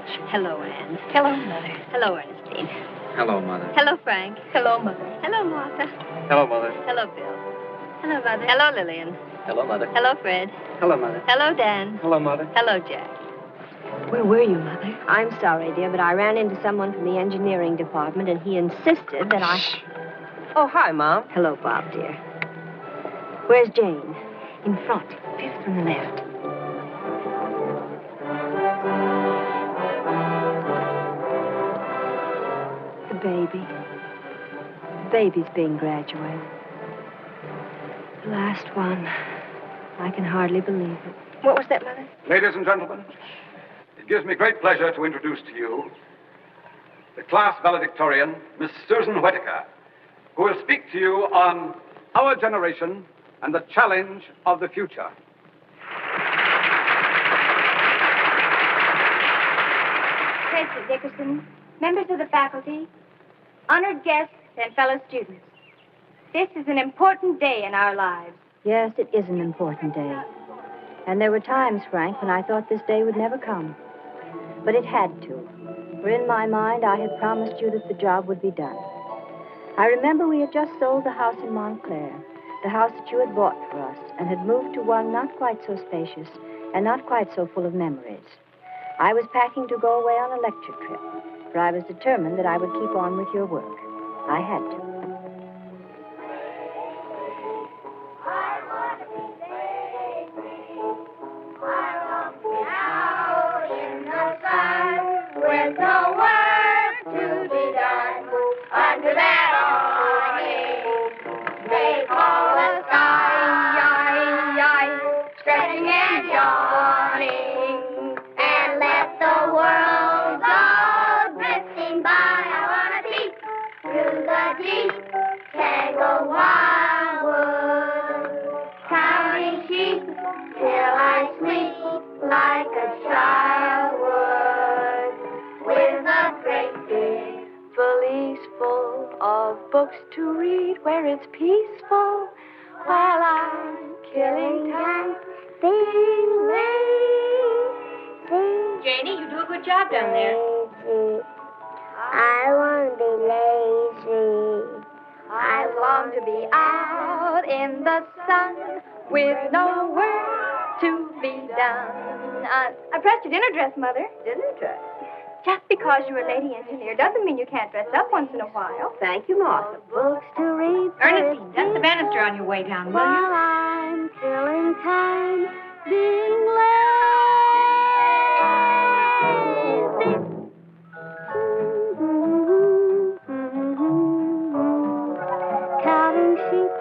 much. Hello, Anne. Hello, Mother. Hello, Ernestine. Hello, Mother. Hello, Frank. Hello, Mother. Hello, Martha. Hello, Mother. Hello, Bill. Hello, Mother. Hello, Lillian. Hello, Mother. Hello, Fred. Hello, Mother. Hello, Dan. Hello, Mother. Hello, Jack. Where were you, Mother? I'm sorry, dear, but I ran into someone from the engineering department, and he insisted that I... Oh, hi, Mom. Hello, Bob, dear. Where's Jane? In front, fifth from the left. The baby. The baby's being graduated. The last one. I can hardly believe it. What was that, Mother? Ladies and gentlemen, it gives me great pleasure to introduce to you the class valedictorian, Miss Susan Whittaker, who will speak to you on our generation and the challenge of the future. President Dickerson, members of the faculty, honored guests, and fellow students. This is an important day in our lives. Yes, it is an important day. And there were times, Frank, when I thought this day would never come. But it had to. For in my mind, I had promised you that the job would be done. I remember we had just sold the house in Montclair, the house that you had bought for us, and had moved to one not quite so spacious and not quite so full of memories. I was packing to go away on a lecture trip, for I was determined that I would keep on with your work. I had to. With no work to be done under that awning, they call the sky, stretching and yawning, and let the world go drifting by. I wanna peek through the deep tangled wildwood, counting sheep till I sleep like a child would, with a great big Valise full of books to read where it's peaceful while I'm killing time being lazy. Janie, you do a good job down there. lazy. I want to be lazy. I long to be out in the sun with no work to be done. I pressed your dinner dress, Mother. Dinner dress. Just because you're a lady engineer doesn't mean you can't dress up once in a while. Thank you, Martha. Books to read. Ernestine, dust the banister on your way down, will While you? I'm killing time being lazy. Counting sheep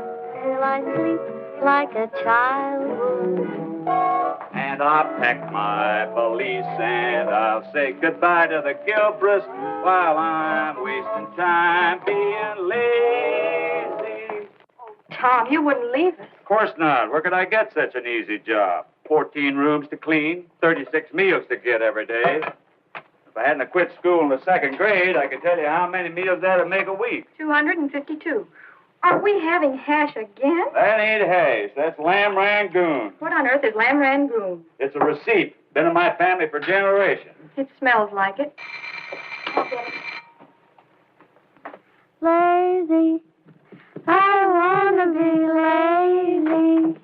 till I sleep like a child would. And I'll pack my valise and I'll say goodbye to the Gilbreths while I'm wasting time being lazy. Tom, you wouldn't leave us. Of course not. Where could I get such an easy job? 14 rooms to clean, 36 meals to get every day. If I hadn't quit school in the second grade, I could tell you how many meals that'd make a week. 252. Are we having hash again? That ain't hash. That's lamb rangoon. What on earth is lamb rangoon? It's a receipt. Been in my family for generations. It smells like it. Lazy. I wanna be lazy.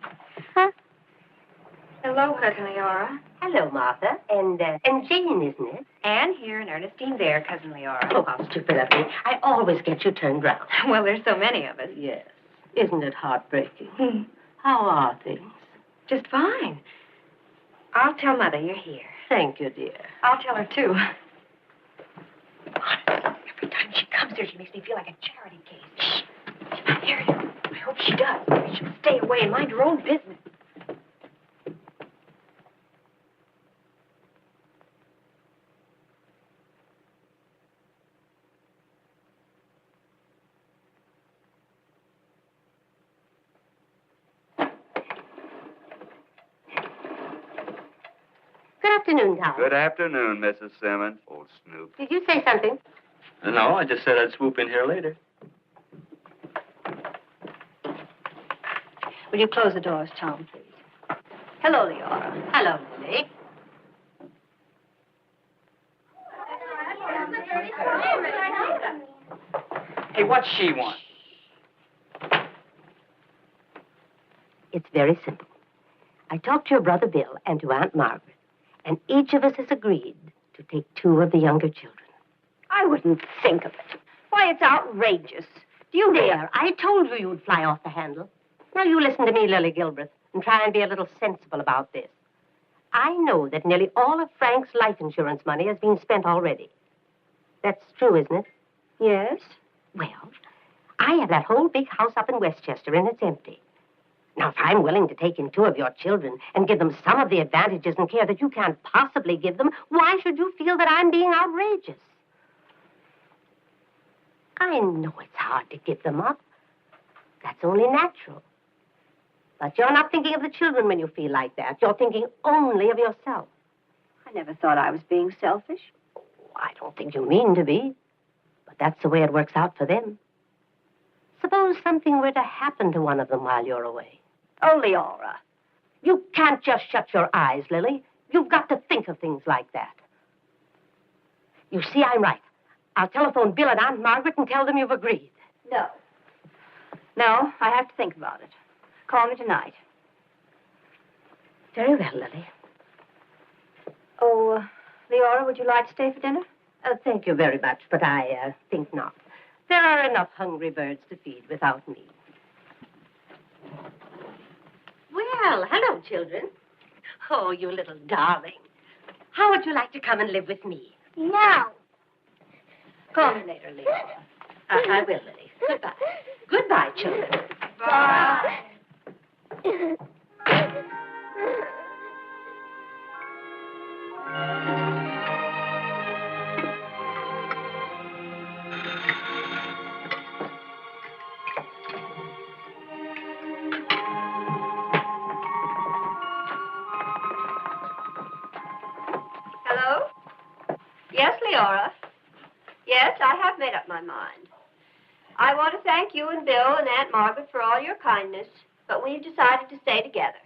Hello, Cousin Leora. Hello, Martha. And Jane, isn't it? Anne here and Ernestine there, Cousin Leora. Oh, how stupid of me. I always get you turned round. Well, there's so many of us. Yes. Isn't it heartbreaking? How are things? Just fine. I'll tell Mother you're here. Thank you, dear. I'll tell her, too. Every time she comes here, she makes me feel like a charity case. Shh. She might hear you. I hope she does. She should stay away and mind her own business. Good afternoon, Tom. Good afternoon, Mrs. Simmons. Old Snoop. Did you say something? No, I just said I'd swoop in here later. Will you close the doors, Tom, please? Hello, Leora. Hello, Lily. Hey, what's she want? It's very simple. I talked to your brother Bill and to Aunt Margaret, and each of us has agreed to take 2 of the younger children. I wouldn't think of it. Why, it's outrageous. Do you dare? I told you you'd fly off the handle. Now you listen to me, Lily Gilbreth, and try and be a little sensible about this. I know that nearly all of Frank's life insurance money has been spent already. That's true, isn't it? Yes. Well, I have that whole big house up in Westchester, and it's empty. Now, if I'm willing to take in 2 of your children and give them some of the advantages and care that you can't possibly give them, why should you feel that I'm being outrageous? I know it's hard to give them up. That's only natural. But you're not thinking of the children when you feel like that. You're thinking only of yourself. I never thought I was being selfish. Oh, I don't think you mean to be. But that's the way it works out for them. Suppose something were to happen to one of them while you're away. Oh, Leora. You can't just shut your eyes, Lily. You've got to think of things like that. You see, I'm right. I'll telephone Bill and Aunt Margaret and tell them you've agreed. No. No, I have to think about it. Call me tonight. Very well, Lily. Oh, Leora, would you like to stay for dinner? Thank you very much, but I think not. There are enough hungry birds to feed without me. Well, hello, children. Oh, you little darling. How would you like to come and live with me? No. Call me later, Leora. I will, Lily. Goodbye. Goodbye, children. Bye. Hello? Yes, Leora. Yes, I have made up my mind. I want to thank you and Bill and Aunt Margaret for all your kindness, but we've decided to stay together.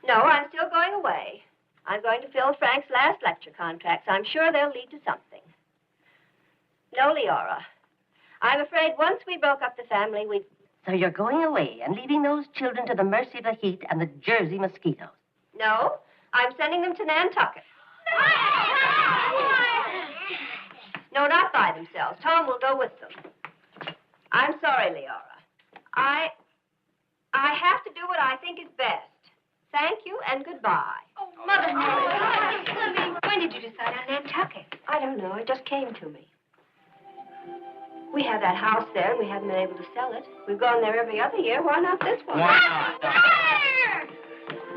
No, I'm still going away. I'm going to fill Frank's last lecture contracts. I'm sure they'll lead to something. No, Leora. I'm afraid once we broke up the family, we'd... So you're going away and leaving those children to the mercy of the heat and the Jersey mosquitoes? No, I'm sending them to Nantucket. No, not by themselves. Tom will go with them. I'm sorry, Leora. I have to do what I think is best. Thank you and goodbye. Oh, Mother. When did you decide on Nantucket? I don't know. It just came to me. We have that house there, and we haven't been able to sell it. We've gone there every other year. Why not this one? Why not?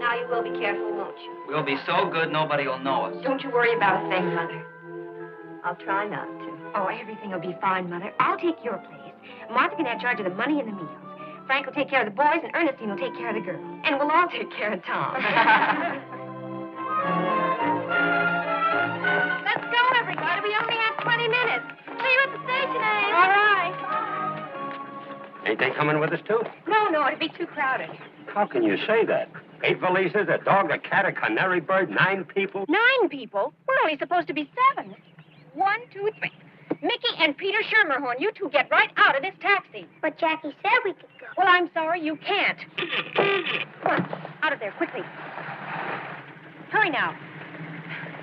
Now you will be careful, won't you? We'll be so good nobody will know us. Don't you worry about a thing, Mother. I'll try not to. Oh, everything will be fine, Mother. I'll take your place. Martha can have charge of the money and the meals. Frank will take care of the boys, and Ernestine will take care of the girls. And we'll all take care of Tom. Let's go, everybody. We only have 20 minutes. See you at the station, Abe. All right. Ain't they coming with us, too? No, it'd be too crowded. How can you say that? 8 valises, a dog, a cat, a canary bird, 9 people. 9 people? We're only supposed to be 7. 1, 2, 3. Mickey and Peter Schermerhorn, you two get right out of this taxi. But Jackie said we could go. Well, I'm sorry, you can't. Come on, out of there, quickly. Hurry now.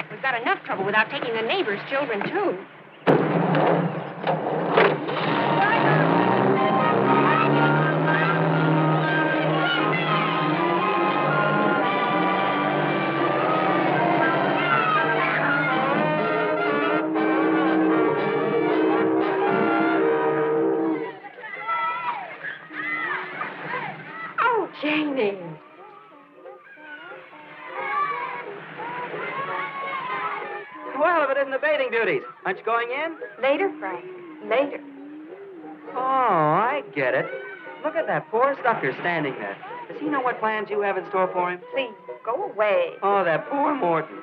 We've got enough trouble without taking the neighbors' children, too. Oh, Janie. Well, if it isn't the bathing duties. Aren't you going in? Later, Frank. Later. Oh, I get it. Look at that poor sucker standing there. Does he know what plans you have in store for him? Please, go away. Oh, that poor Morton.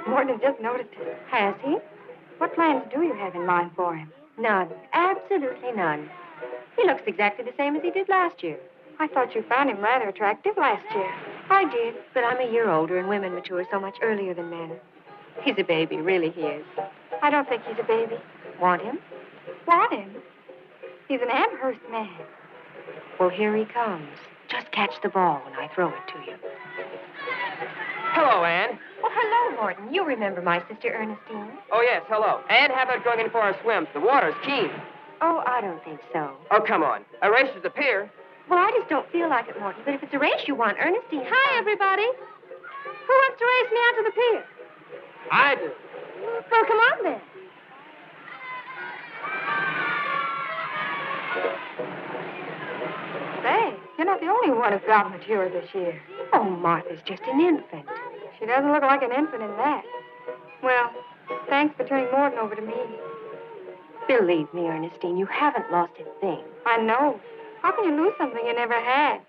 Morton just noticed it. Has he? What plans do you have in mind for him? None. Absolutely none. He looks exactly the same as he did last year. I thought you found him rather attractive last year. I did, but I'm a year older and women mature so much earlier than men. He's a baby, really he is. I don't think he's a baby. Want him? Want him? He's an Amherst man. Well, here he comes. Just catch the ball when I throw it to you. Hello, Anne. Oh, hello, Morton. You remember my sister Ernestine? Oh, yes, hello. Anne, how about going in for a swim? The water's keen. Oh, I don't think so. Oh, come on. A race is a pier. Well, I just don't feel like it, Morton. But if it's a race you want, Ernestine... Hi, everybody. Who wants to race me out to the pier? I do. Well, come on, then. Say, you're not the only one who's got mature this year. Oh, Martha's just an infant. She doesn't look like an infant in that. Well, thanks for turning Morton over to me. Believe me, Ernestine, you haven't lost a thing. I know. How can you lose something you never had?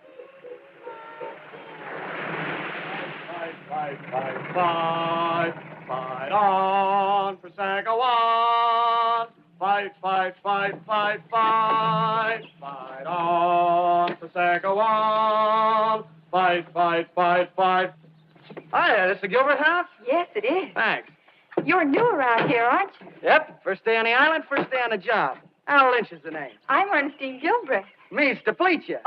Fight, fight, fight, fight on for Sagawan. Fight, fight, fight, fight, fight, fight on for Sagawan. Fight, fight, fight, fight. Hi, this is the Gilbreth house? Yes, it is. Thanks. You're new around here, aren't you? Yep, first day on the island, first day on the job. Al Lynch is the name. I'm Ernestine Gilbreth. Means to pleat you.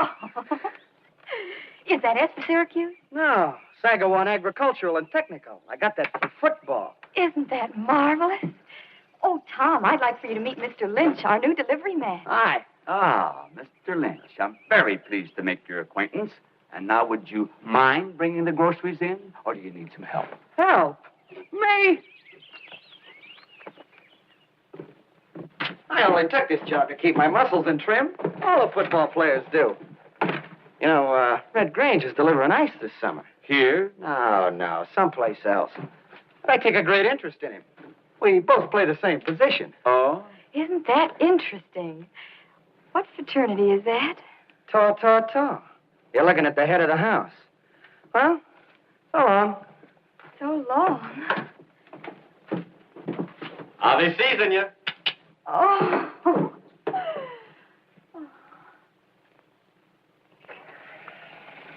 Is that S for Syracuse? No, Sagawan Agricultural and Technical. I got that for football. Isn't that marvelous? Oh, Tom, I'd like for you to meet Mr. Lynch, our new delivery man. Hi. Ah, Mr. Lynch, I'm very pleased to make your acquaintance. And now, would you mind bringing the groceries in, or do you need some help? Help? Me? I only took this job to keep my muscles in trim. All the football players do. You know, Red Grange is delivering ice this summer. Here? No, someplace else. But I take a great interest in him. We both play the same position. Oh? Isn't that interesting? What fraternity is that? Taw. You're looking at the head of the house. Well, so long. So long. I'll be seizing you. Oh.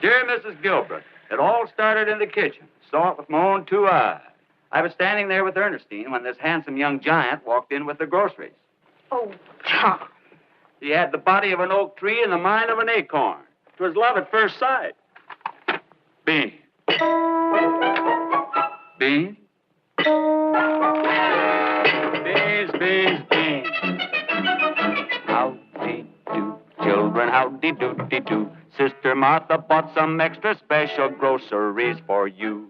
Dear Mrs. Gilbreth, it all started in the kitchen. Saw it with my own two eyes. I was standing there with Ernestine when this handsome young giant walked in with the groceries. Oh, Tom. He had the body of an oak tree and the mind of an acorn. 'Twas love at first sight. Beans. Beans? Beans. Howdy do, children, howdy doody-doo. Sister Martha bought some extra special groceries for you.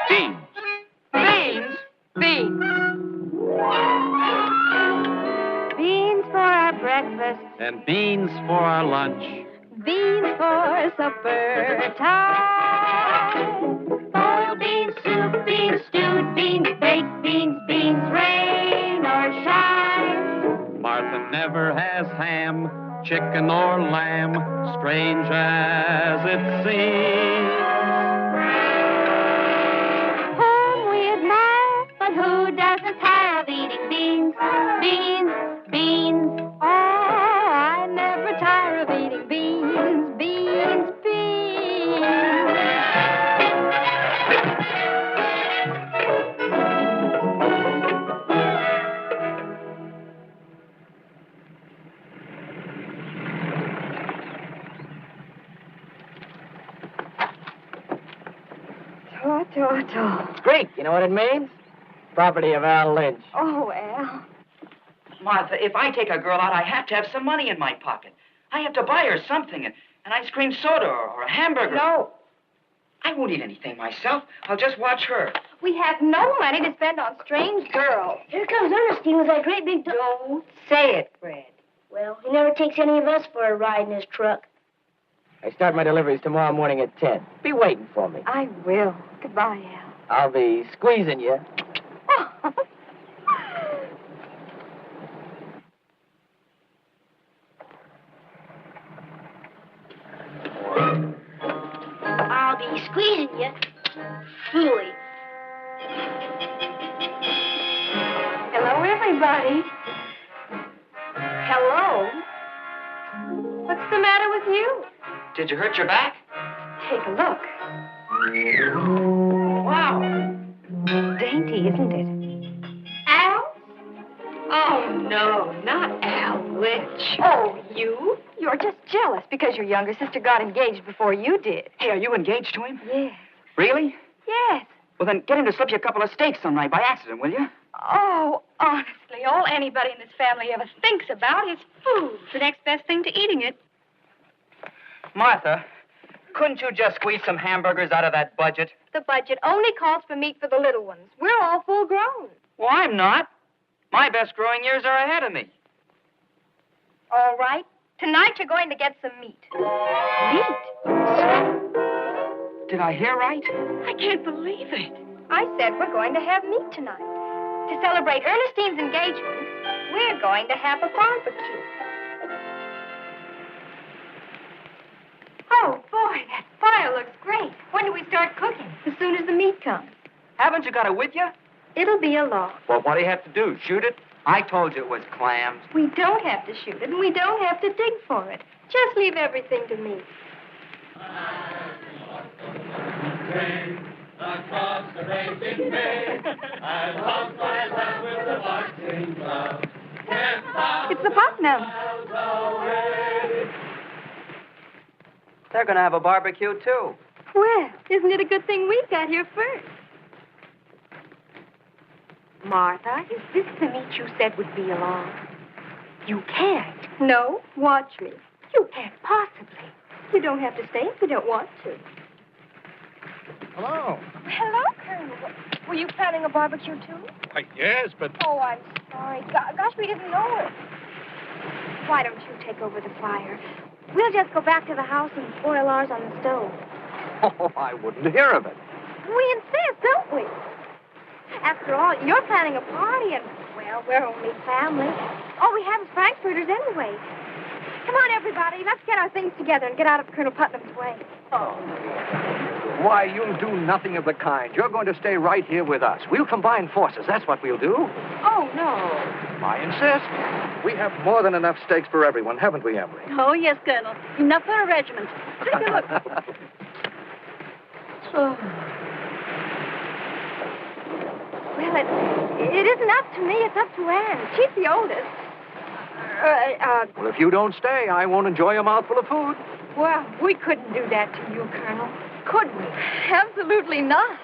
Beans. Beans. Beans for our breakfast. And beans for our lunch. Beans for supper time. Boiled beans, soup beans, stewed beans, baked beans, beans, rain or shine. Martha never has ham, chicken or lamb, strange as it seems. Whom we admire, but who doesn't have eating beans? Beans. Oh, I never tire of eating beans. It's Greek. You know what it means? Property of Al Lynch. Oh, Al. Martha, if I take a girl out, I have to have some money in my pocket. I have to buy her something, an ice cream soda or a hamburger. No. I won't eat anything myself. I'll just watch her. We have no money to spend on strange girls. Here comes Ernestine with that great big... Don't say it, Fred. Well, he never takes any of us for a ride in his truck. I start my deliveries tomorrow morning at 10. Be waiting for me. I will. Goodbye, Al. I'll be squeezing you. I'll be squeezing you. Fooey. Hello, everybody. Hello? What's the matter with you? Did you hurt your back? Take a look. Wow. Dainty, isn't it? Al? Oh, no, not Al. Which? Oh, you? You're just jealous because your younger sister got engaged before you did. Hey, are you engaged to him? Yes. Really? Yes. Well, then get him to slip you a couple of steaks some night by accident, will you? Oh, honestly, all anybody in this family ever thinks about is food. The next best thing to eating it. Martha, couldn't you just squeeze some hamburgers out of that budget? The budget only calls for meat for the little ones. We're all full grown. Well, I'm not. My best growing years are ahead of me. All right. Tonight you're going to get some meat. Meat? Did I hear right? I can't believe it. I said we're going to have meat tonight. To celebrate Ernestine's engagement, we're going to have a barbecue. Oh, boy, that fire looks great. When do we start cooking? As soon as the meat comes. Haven't you got it with you? It'll be a log. Well, what do you have to do? Shoot it? I told you it was clams. We don't have to shoot it, and we don't have to dig for it. Just leave everything to me. Across the raging bay, I lost my love with the marching clouds. It's the Putnam. They're going to have a barbecue, too. Well, isn't it a good thing we got here first? Martha, is this the meat you said would be along? You can't. No, watch me. You can't possibly. You don't have to stay if you don't want to. Hello. Hello, Colonel. Were you planning a barbecue, too? Yes, but... Oh, I'm sorry. Gosh, we didn't know it. Why don't you take over the fire? We'll just go back to the house and boil ours on the stove. Oh, I wouldn't hear of it. We insist, don't we? After all, you're planning a party, and, well, we're only family. All we have is frankfurters anyway. Come on, everybody. Let's get our things together and get out of Colonel Putnam's way. Oh. Why, you'll do nothing of the kind. You're going to stay right here with us. We'll combine forces. That's what we'll do. Oh, no. I insist. We have more than enough steaks for everyone, haven't we, Emily? Oh, yes, Colonel. Enough for a regiment. Take a look. Oh. Well, it isn't up to me. It's up to Anne. She's the oldest. Well, if you don't stay, I won't enjoy a mouthful of food. Well, we couldn't do that to you, Colonel. Could we? Absolutely not.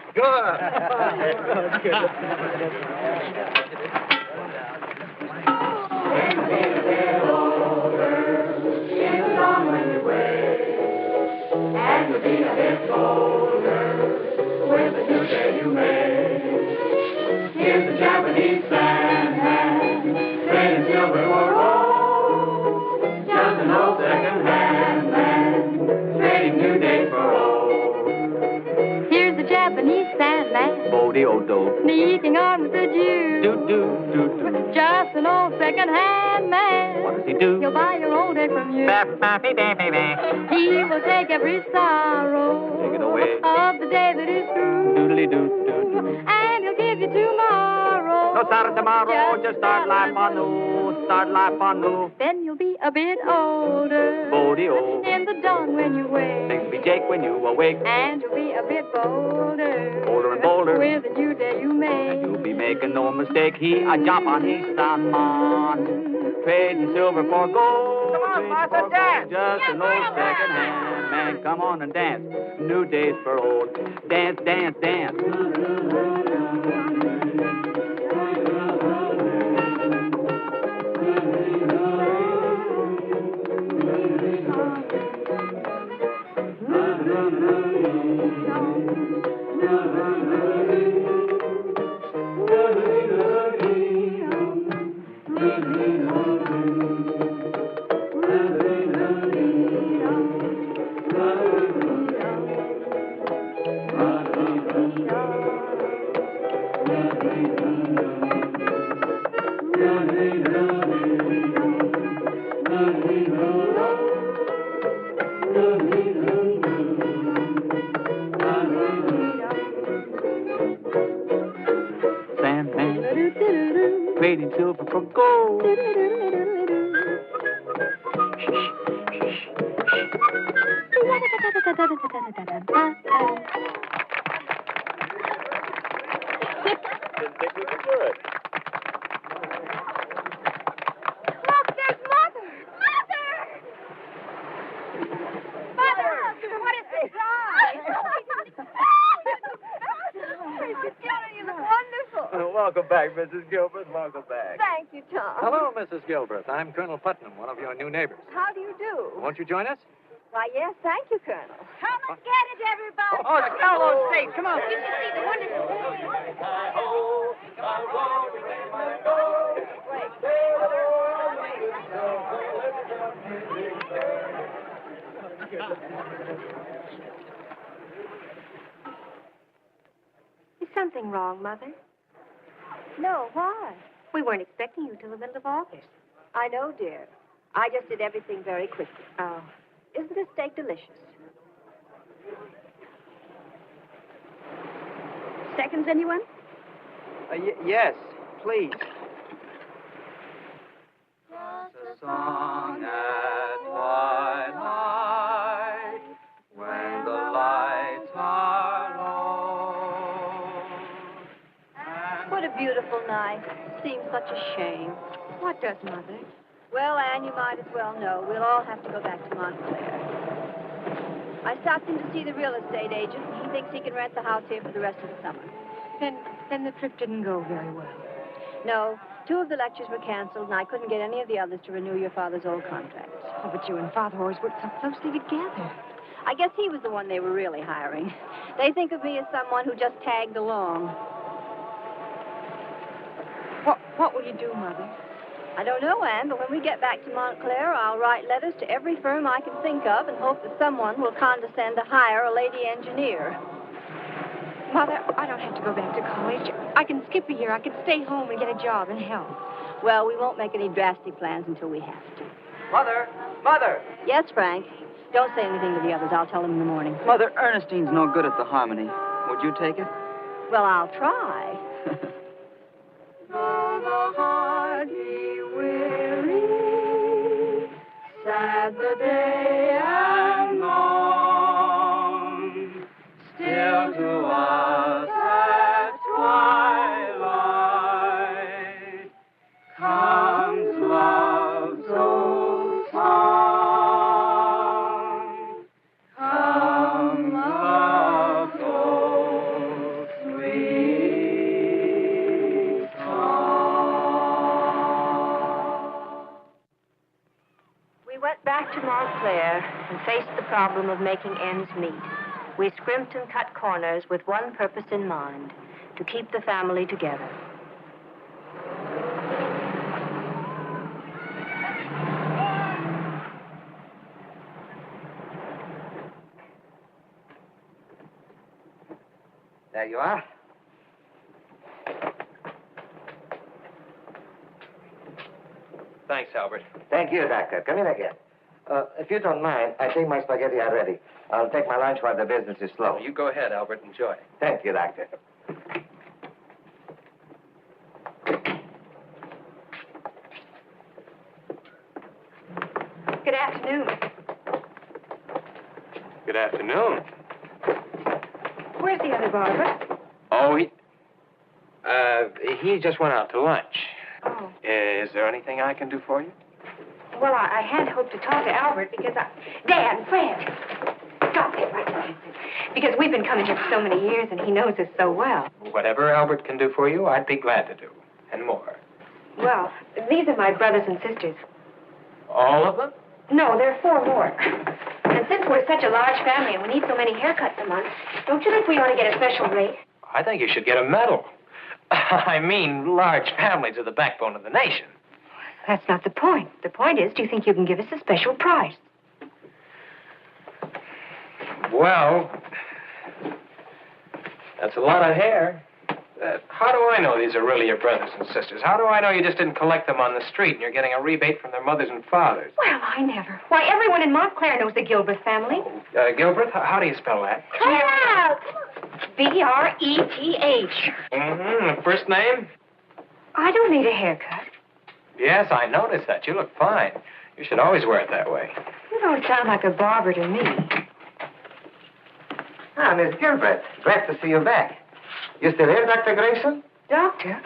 And you'll be a bit bolder with the new day you made. Here's the Japanese Sandman, red and silver or gold. Just an old second-hand man, trading new days for old. Here's the Japanese Sandman, Bodie-o-do. sneaking on with the Jew. Do-do-do-do. Just an old second-hand man. What does he do? He'll buy your old day from you. Ba-ba-ba-ba-ba. He will take every sorrow Take it away. of the day that is through. Doodly-doo-doo-doo. And he'll give you tomorrow. No start tomorrow, just start life anew. Start life anew. Then you'll be a bit older. Bodie-o. In the dawn when you wake. Things be Jake when you awake. And you'll be a bit bolder. Bolder and bolder. With the new day you make. And you'll be making no mistake. He a jump on his man. Trading silver for gold. Come on, Martha, dance. Just an old second-hand man. Come on and dance. New days for old. Dance, dance, dance. Trading silver for gold. Didn't think we could do it. Look, there's Mother! Mother! Mother! What is this? You look wonderful. Welcome back, Mrs. Gilbreth. Welcome back. Thank you, Tom. Hello, Mrs. Gilbreth. I'm Colonel Putnam, one of your new neighbors. How do you do? Won't you join us? Why, yes, thank you, Colonel. Come and get it, everybody. Oh, smell those steaks. Come on. You should see the wonderful... Is something wrong, Mother? No, why? We weren't expecting you till the middle of August. I know, dear. I just did everything very quickly. Oh. Isn't this steak delicious? Seconds, anyone? Yes, please. Just a song at twilight, when the lights are low. What a beautiful night. Seems such a shame. What does, Mother? Well, Anne, you might as well know. We'll all have to go back to Montclair. I stopped in to see the real estate agent, and he thinks he can rent the house here for the rest of the summer. Then the trip didn't go very well. No, 2 of the lectures were canceled, and I couldn't get any of the others to renew your father's old contracts. Oh, but you and Father always worked so closely together. I guess he was the one they were really hiring. They think of me as someone who just tagged along. What will you do, Mother? I don't know, Anne, but when we get back to Montclair, I'll write letters to every firm I can think of and hope that someone will condescend to hire a lady engineer. Mother, I don't have to go back to college. I can skip a year. I can stay home and get a job and help. Well, we won't make any drastic plans until we have to. Mother! Mother! Yes, Frank. Don't say anything to the others. I'll tell them in the morning. Mother, Ernestine's no good at the harmony. Would you take it? Well, I'll try. Though the heart be weary, sad the day and long, still to us at twilight comes love's old song, comes love's old sweet song. We went back to Montclair and faced the problem of making ends meet. We scrimped and cut corners with one purpose in mind, to keep the family together. There you are. Thanks, Albert. Thank you, Doctor. Come in again. If you don't mind, I think my spaghetti are ready. I'll take my lunch while the business is slow. You go ahead, Albert. Enjoy. Thank you, Doctor. Good afternoon. Good afternoon. Where's the other barber? Oh, he just went out to lunch. Oh. Is there anything I can do for you? Well, I had hoped to talk to Albert because Dan, Fred. Stop there right now. Because we've been coming here for so many years and he knows us so well. Whatever Albert can do for you, I'd be glad to do. And more. Well, these are my brothers and sisters. All of them? No, there are 4 more. And since we're such a large family and we need so many haircuts a month, don't you think we ought to get a special rate? I think you should get a medal. I mean, large families are the backbone of the nation. That's not the point. The point is, do you think you can give us a special price? Well, that's a lot of hair. How do I know these are really your brothers and sisters? How do I know you just didn't collect them on the street and you're getting a rebate from their mothers and fathers? Well, I never. Why, everyone in Montclair knows the Gilbreth family. Gilbreth, how do you spell that? Come out! B-R-E-T-H. Mm-hmm. First name? I don't need a haircut. Yes, I noticed that. You look fine. You should always wear it that way. You don't sound like a barber to me. Ah, Miss Gilbreth. Glad to see you back. You still here, Dr. Grayson? Doctor?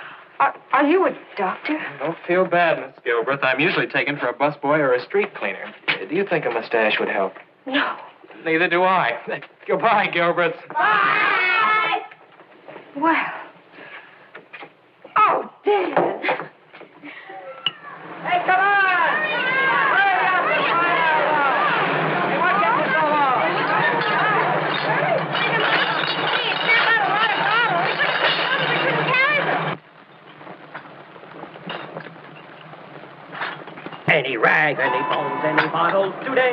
Are you a doctor? Don't feel bad, Miss Gilbreth. I'm usually taken for a busboy or a street cleaner. Do you think a mustache would help? No. Neither do I. Goodbye, Gilbreth. Bye! Well. Oh, Dan. Hey, come on! Hurry up and find out! Hey, what kept you so long? Any rags, any bones, any bottles today.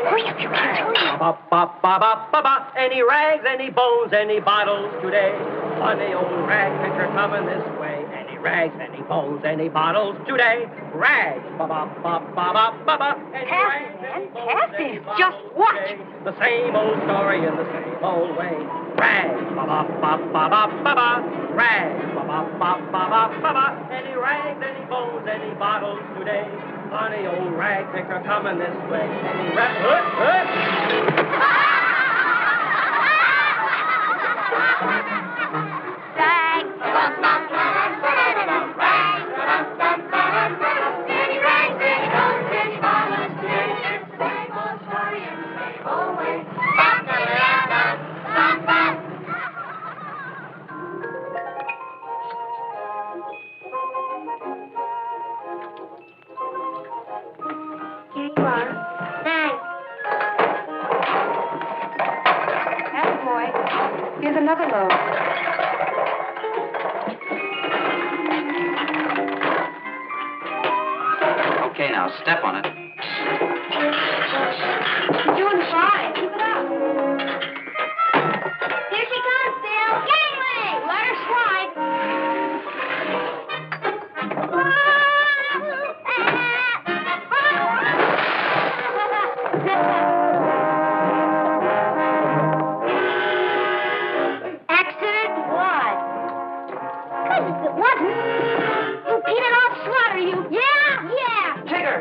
Ba-ba-ba-ba-ba-ba. Any rags, any bones, any bottles today. Funny old rag picker coming this way. Any rags, any bones, any bottles today. Rags. Ba-ba-ba-ba-ba-ba. Any rags, any bones, any bottles Just watch. today. The same old story in the same old way. Rags. Ba-ba-ba-ba-ba-ba. Rags. Ba-ba-ba-ba-ba-ba. Any rags, any bones, any bottles today. Funny old rag picker coming this way. Any rag... Here's another load. Okay, now, step on it. You're doing fine. Keep it up. Here she comes, Bill. Gangway! Let her slide. Accident? What? Goodness, it wasn't. You peanut off slaughter, you. Yeah. Tigger!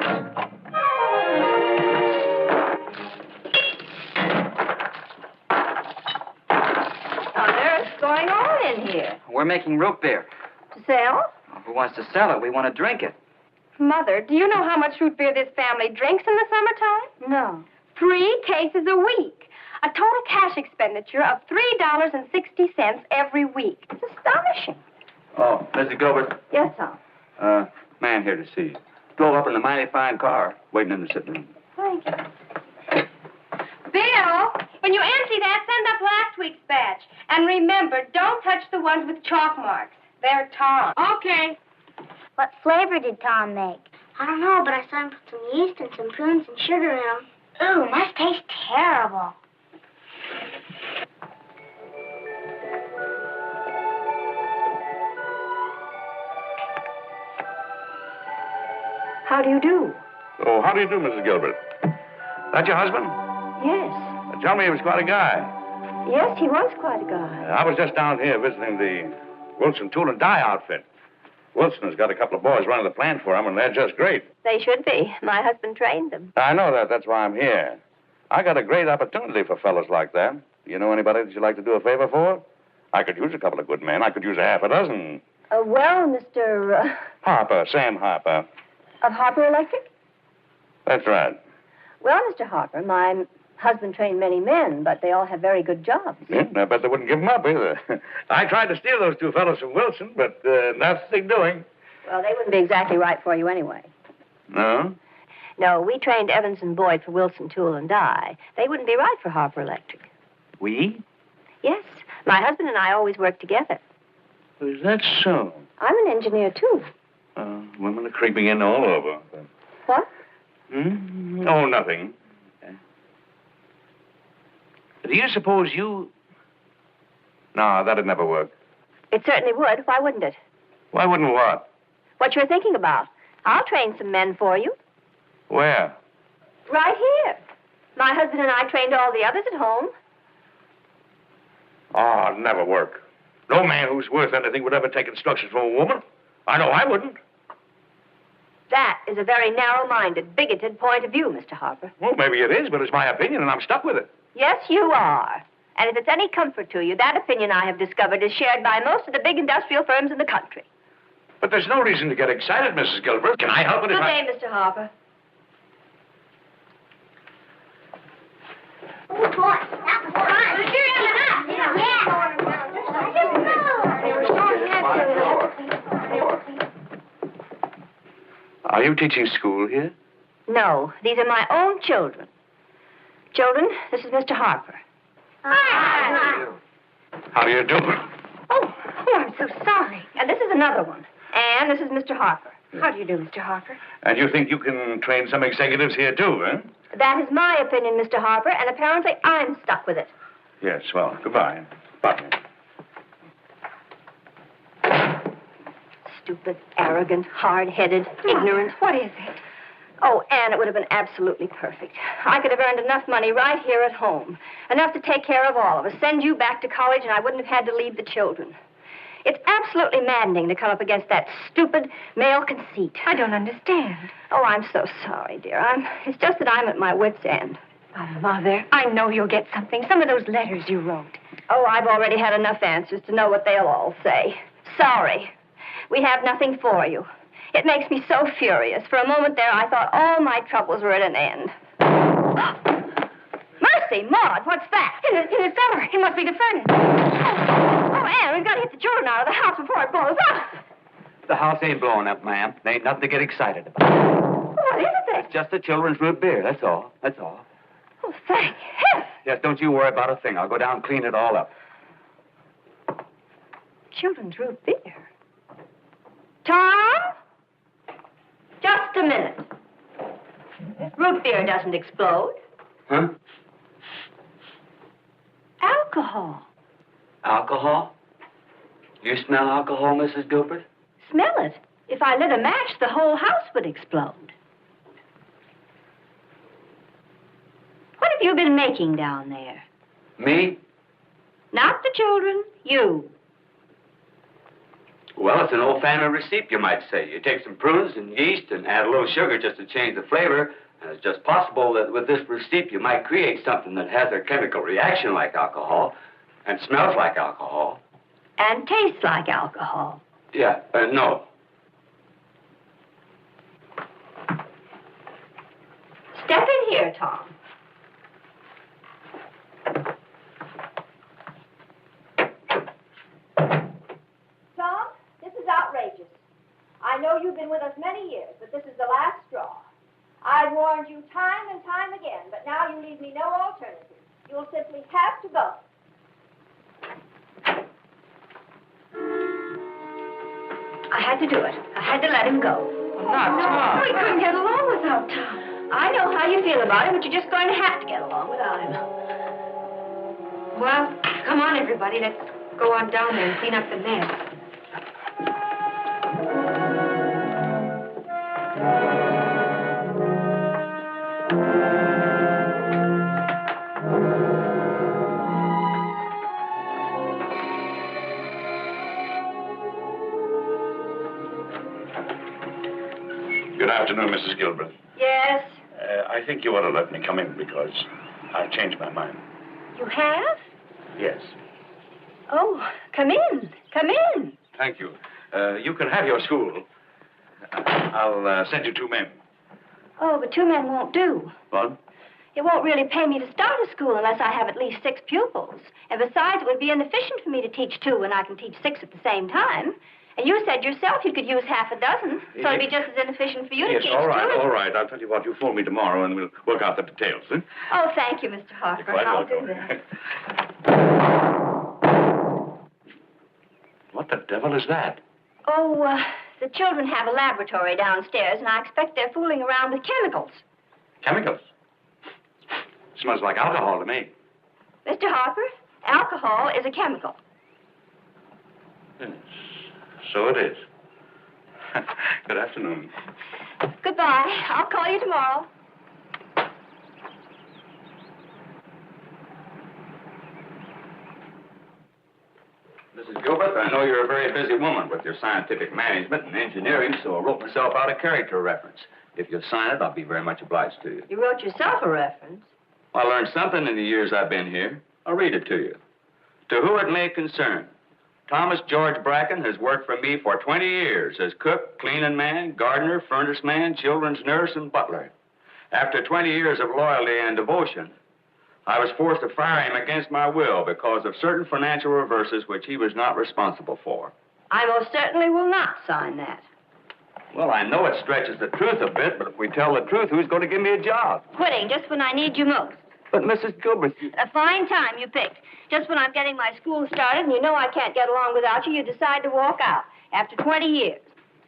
Now, there's going on in here. We're making root beer. To sell? Who wants to sell it? We want to drink it. Mother, do you know how much root beer this family drinks in the summertime? No. 3 cases a week. A total cash expenditure of $3.60 every week. It's astonishing. Oh, Mrs. Gilbert. Yes, Tom. Man here to see you. Drove up in a mighty fine car, waiting in the sitting room. Thank you. Bill, when you empty that, send up last week's batch. And remember, don't touch the ones with chalk marks. They're Tom. Okay. What flavor did Tom make? I don't know, but I saw him put some yeast and some prunes and sugar in them. Ooh, must taste terrible. How do you do? Oh, how do you do, Mrs. Gilbert? That your husband? Yes. Tell me he was quite a guy. Yes, he was quite a guy. I was just down here visiting the Wilson Tool and Die outfit. Wilson has got a couple of boys running the plant for him, and they're just great. They should be. My husband trained them. I know that. That's why I'm here. I got a great opportunity for fellows like that. You know anybody that you'd like to do a favor for? I could use a couple of good men. I could use a half a dozen. Well, Mr. Harper, Sam Harper. Of Harper Electric? That's right. Well, Mr. Harper, my husband trained many men, but they all have very good jobs. Yeah, I bet they wouldn't give them up either. I tried to steal those 2 fellows from Wilson, but nothing doing. Well, they wouldn't be exactly right for you anyway. No? No, we trained Evans and Boyd for Wilson Tool and Die. They wouldn't be right for Harper Electric. We? Yes. My husband and I always work together. Is that so? I'm an engineer, too. Women are creeping in all over. What? Oh, nothing. Do you suppose you... No, that'd never work. It certainly would. Why wouldn't it? Why wouldn't what? What you're thinking about. I'll train some men for you. Where? Right here. My husband and I trained all the others at home. Oh, it'd never work. No man who's worth anything would ever take instructions from a woman. I know I wouldn't. That is a very narrow-minded, bigoted point of view, Mr. Harper. Well, maybe it is, but it's my opinion, and I'm stuck with it. Yes, you are. And if it's any comfort to you, that opinion I have discovered is shared by most of the big industrial firms in the country. But there's no reason to get excited, Mrs. Gilbreth. Can I help it if Good day, Mr. Harper. Are you teaching school here? No, these are my own children. Children, this is Mr. Harper. Hi. How do you do? Oh, I'm so sorry. And this is another one. And this is Mr. Harper. How do you do, Mr. Harper? And you think you can train some executives here, too, eh? That is my opinion, Mr. Harper, and apparently I'm stuck with it. Yes, well, goodbye. Bye. Stupid, arrogant, hard-headed, ignorant. What is it? Oh, Anne, it would have been absolutely perfect. I could have earned enough money right here at home. Enough to take care of all of us, send you back to college, and I wouldn't have had to leave the children. It's absolutely maddening to come up against that stupid male conceit. I don't understand. Oh, I'm so sorry, dear. It's just that I'm at my wit's end. Oh, Mother, I know you'll get something. Some of those letters you wrote. Oh, I've already had enough answers to know what they'll all say. Sorry. We have nothing for you. It makes me so furious. For a moment there, I thought all my troubles were at an end. Mercy, Maud, what's that? In the cellar. It must be the furnace. Oh, Anne, we've got to get the children out of the house before it blows up. The house ain't blowing up, ma'am. There ain't nothing to get excited about. What is it? It's just the children's root beer, that's all. That's all. Oh, thank heaven. Yes, don't you worry about a thing. I'll go down and clean it all up. Children's root beer. Tom? Just a minute. Root beer doesn't explode. Huh? Alcohol. Alcohol? You smell alcohol, Mrs. Gilbreth? Smell it. If I lit a match, the whole house would explode. What have you been making down there? Me? Not the children, you. Well, it's an old family recipe, you might say. You take some prunes and yeast and add a little sugar just to change the flavor. And it's just possible that with this recipe, you might create something that has a chemical reaction like alcohol and smells like alcohol. And tastes like alcohol. Yeah, no. Step in here, Tom. Tom, this is outrageous. I know you've been with us many years, but this is the last straw. I've warned you time and time again, but now you leave me no alternative. You'll simply have to go. I had to do it. I had to let him go. Not We couldn't get along without Tom. I know how you feel about him, but you're just going to have to get along without him. Well, come on, everybody. Let's go on down there and clean up the mess. Good afternoon, Mrs. Gilbreth. Yes? I think you ought to let me come in because I've changed my mind. You have? Yes. Oh, come in. Come in. Thank you. You can have your school. I'll send you 2 men. Oh, but 2 men won't do. What? It won't really pay me to start a school unless I have at least 6 pupils. And besides, it would be inefficient for me to teach 2 when I can teach 6 at the same time. And you said yourself you could use half a dozen, so it'd be just as inefficient for you to Yes, teach all right, 2. all right. I'll tell you what, you phone me tomorrow and we'll work out the details, eh? Oh, thank you, Mr. Harper. You're quite I'll do welcome. that. What the devil is that? Oh, the children have a laboratory downstairs, and I expect they're fooling around with chemicals. Chemicals. Smells like alcohol to me. Mr. Harper, alcohol is a chemical. Yes, so it is. Good afternoon. Goodbye. I'll call you tomorrow. Mrs. Gilbreth, I know you're a very busy woman with your scientific management and engineering, so I wrote myself out a character reference. If you'll sign it, I'll be very much obliged to you. You wrote yourself a reference. I learned something in the years I've been here. I'll read it to you. To who it may concern, Thomas George Bracken has worked for me for 20 years as cook, cleaning man, gardener, furnace man, children's nurse, and butler. After 20 years of loyalty and devotion, I was forced to fire him against my will because of certain financial reverses which he was not responsible for. I most certainly will not sign that. Well, I know it stretches the truth a bit, but if we tell the truth, who's going to give me a job? Quitting just when I need you most. But, Mrs. Gilbreth, A fine time you picked. Just when I'm getting my school started and you know I can't get along without you, you decide to walk out after 20 years.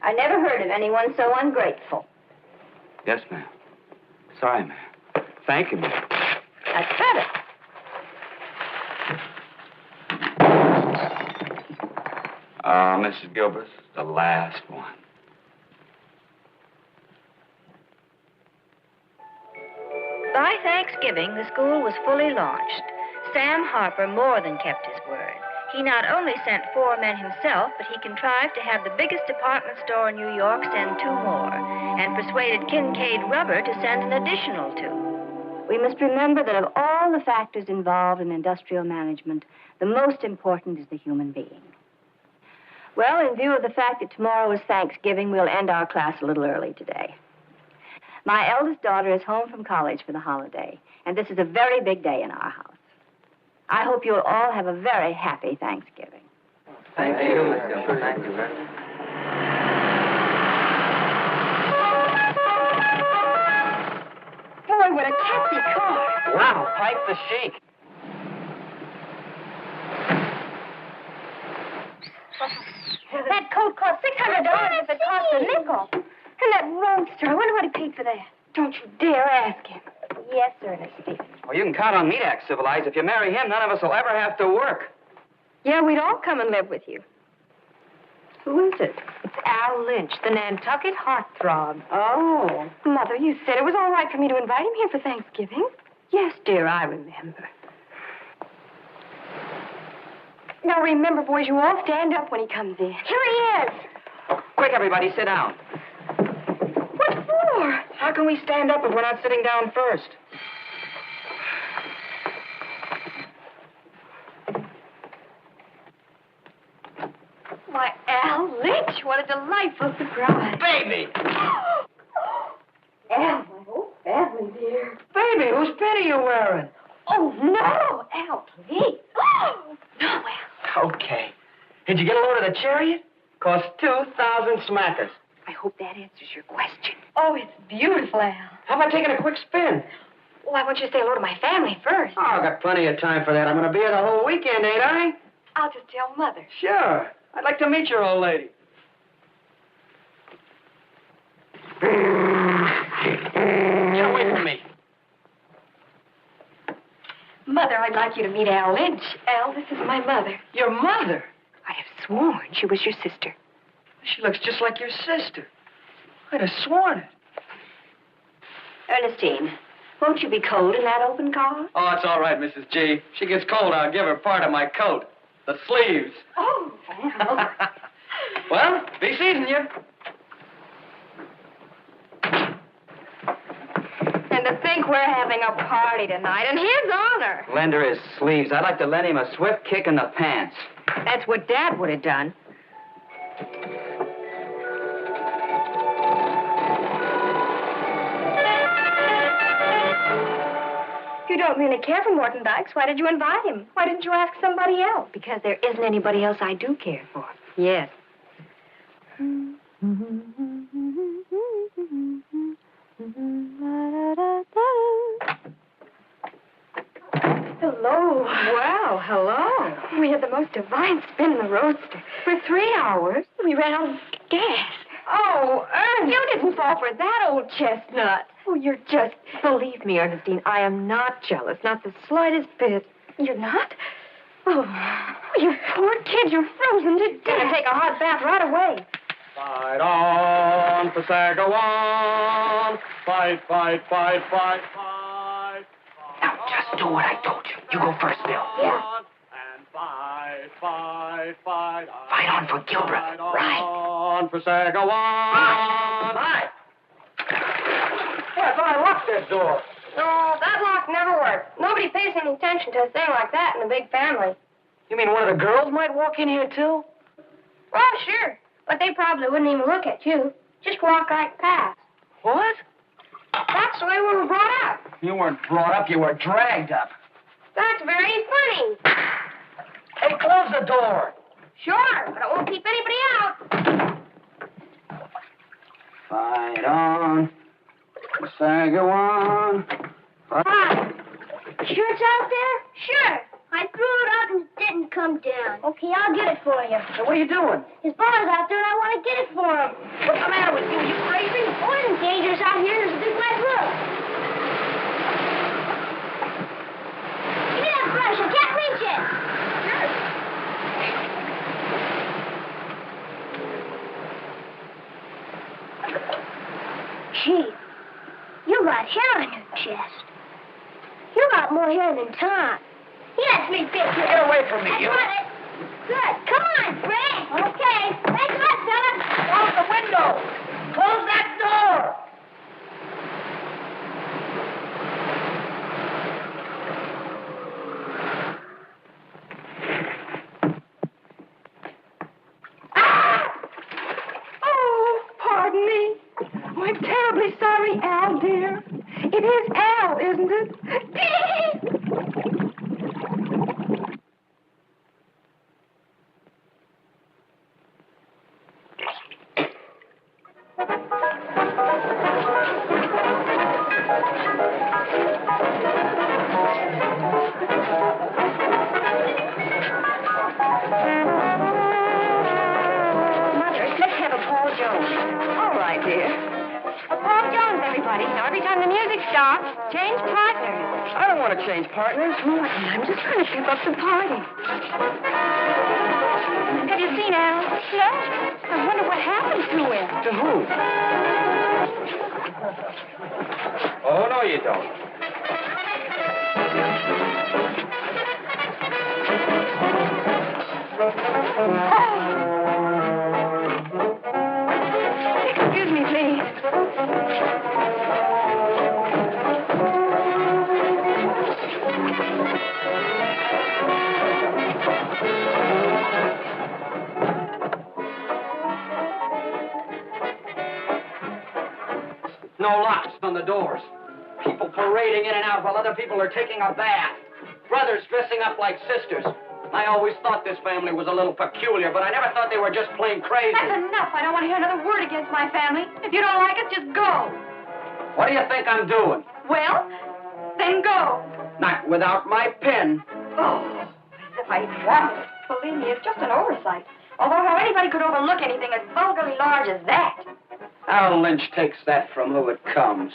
I never heard of anyone so ungrateful. Yes, ma'am. Sorry, ma'am. Thank you, ma'am. That's better. Mrs. Gilbreth, the last one. By Thanksgiving, the school was fully launched. Sam Harper more than kept his word. He not only sent 4 men himself, but he contrived to have the biggest department store in New York send 2 more, and persuaded Kincaid Rubber to send an additional 2. We must remember that of all the factors involved in industrial management, the most important is the human being. Well, in view of the fact that tomorrow is Thanksgiving, we'll end our class a little early today. My eldest daughter is home from college for the holiday, and this is a very big day in our house. I hope you'll all have a very happy Thanksgiving. Thank you, Miss Gilbreth. Thank you very much. Boy, what a catchy car. Wow, pipe the chic. That coat cost $600 if it cost a nickel. And that roadster, I wonder what he paid for that. Don't you dare ask him. Yes, Ernestine. Well, you can count on me to act civilized. If you marry him, none of us will ever have to work. Yeah, we'd all come and live with you. Who is it? It's Al Lynch, the Nantucket heartthrob. Oh. Mother, you said it was all right for me to invite him here for Thanksgiving. Yes, dear, I remember. Now remember, boys, you all stand up when he comes in. Here he is. Oh, quick, everybody, sit down. What for? How can we stand up if we're not sitting down first? Why, Al Lynch, what a delightful surprise. Baby! Al, my whole family, dear. Baby, whose pin are you wearing? Oh, no, Al, please. Oh, no, Al. Okay. Did you get a load of the chariot? Cost 2,000 smackers. I hope that answers your question. Oh, it's beautiful, Al. How about taking a quick spin? Well, I want you to say hello to my family first. Oh, I've got plenty of time for that. I'm going to be here the whole weekend, ain't I? I'll just tell Mother. Sure. I'd like to meet your old lady. Get away from me. Mother, I'd like you to meet Al Lynch. Al, this is my mother. Your mother? I have sworn she was your sister. She looks just like your sister. I'd have sworn it. Ernestine, won't you be cold in that open car? Oh, it's all right, Mrs. G. If she gets cold, I'll give her part of my coat. The sleeves. Oh, Al. Well, be seasoned, you. And to think we're having a party tonight in his honor. Lend her his sleeves. I'd like to lend him a swift kick in the pants. That's what Dad would have done. If you don't really care for Morton Dykes, why did you invite him? Why didn't you ask somebody else? Because there isn't anybody else I do care for. Yes. Hello. Wow, hello. We had the most divine spin in the roadster. For 3 hours? We ran out of gas. Oh, Ernest. You didn't fall for that old chestnut. Oh, you're just... Believe me, Ernestine, I am not jealous, not the slightest bit. You're not? Oh, you poor kid, you're frozen to death. Gonna take a hot bath right away. Fight on, Saskatchewan. Fight, fight, fight, fight, fight. Now, just do what I told you. You go first, Bill. Yeah. And fight, fight, fight. Fight on for Gilbreth. Right. On for Saskatchewan. Hi. Hey, I thought I locked that door. No, that lock never worked. Nobody pays any attention to a thing like that in a big family. You mean one of the girls might walk in here, too? Well, sure. But they probably wouldn't even look at you. Just walk right past. What? That's the way we were brought up. You weren't brought up, you were dragged up. That's very funny. Hey, close the door. Sure, but it won't keep anybody out. Fight on. Second one. Hi. Sure it's out there? Sure. I threw it up and it didn't come down. Okay, I'll get it for you. Hey, what are you doing? His brother's out there and I want to get it for him. What's the matter with you? You crazy? Oh, it isn't dangerous out here. There's a big red roof. Give me that brush. I can't reach it. Gee, you got hair on your chest. You got more hair than Tom. Yes, me big. Get away from me, you. Got it. Good. Come on, Frank. Okay. Thanks a lot, fella. Close the window. Close that door. Oh, pardon me. Oh, I'm terribly sorry, Al, dear. It is Al, isn't it? Mother, let's have a Paul Jones. All right, dear. A Paul Jones, everybody. Now, every time the music stops, change partners. I don't want to change partners. Oh, I'm just trying to keep up the party. Have you seen Al? No? I wonder what happened to him. To who? Oh, no, you don't. Excuse me, please. No locks on the doors. People parading in and out while other people are taking a bath. Brothers dressing up like sisters. I always thought this family was a little peculiar, but I never thought they were just plain crazy. That's enough. I don't want to hear another word against my family. If you don't like it, just go. What do you think I'm doing? Well, then go. Not without my pen. Oh, as if I wanted it. Believe me, it's just an oversight. Although how anybody could overlook anything as vulgarly large as that. Al Lynch takes that from who it comes.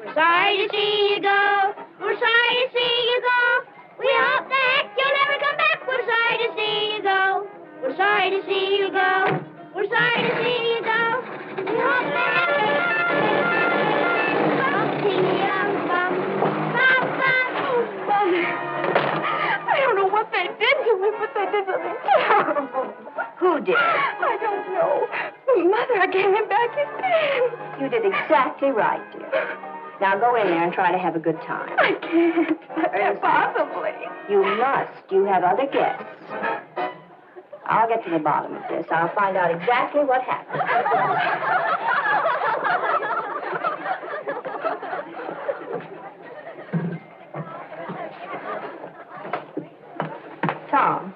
We're sorry to see you go. We're sorry to see you go. We hope that you'll never come back. We're sorry to see you go. We're sorry to see you go. We're sorry to see you go. We hope that I don't know what they did to me, but they did something terrible. Who did? I don't know. Mother, I gave him back his pen. You did exactly right, dear. Now go in there and try to have a good time. I can't. I can't possibly. You must. You have other guests. I'll get to the bottom of this. I'll find out exactly what happened. Tom,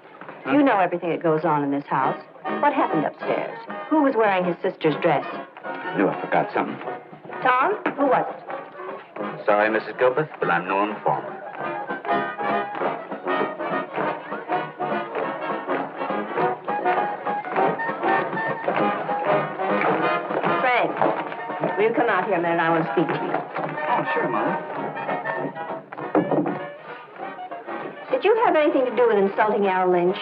you know everything that goes on in this house. What happened upstairs? Who was wearing his sister's dress? Knew I forgot something. Tom, who was it? Sorry, Mrs. Gilbreth, but I'm no informer. Frank, will you come out here a minute? I want to speak to you. Oh, sure, Mother. Did you have anything to do with insulting Al Lynch?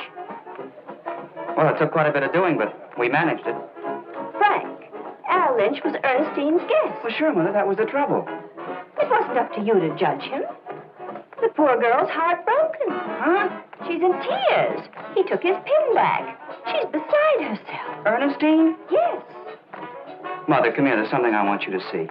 Well, it took quite a bit of doing, but we managed it. Frank, Al Lynch was Ernestine's guest. Well, sure, Mother, that was the trouble. It wasn't up to you to judge him. The poor girl's heartbroken. Huh? She's in tears. He took his pin back. She's beside herself. Ernestine? Yes. Mother, come here. There's something I want you to see.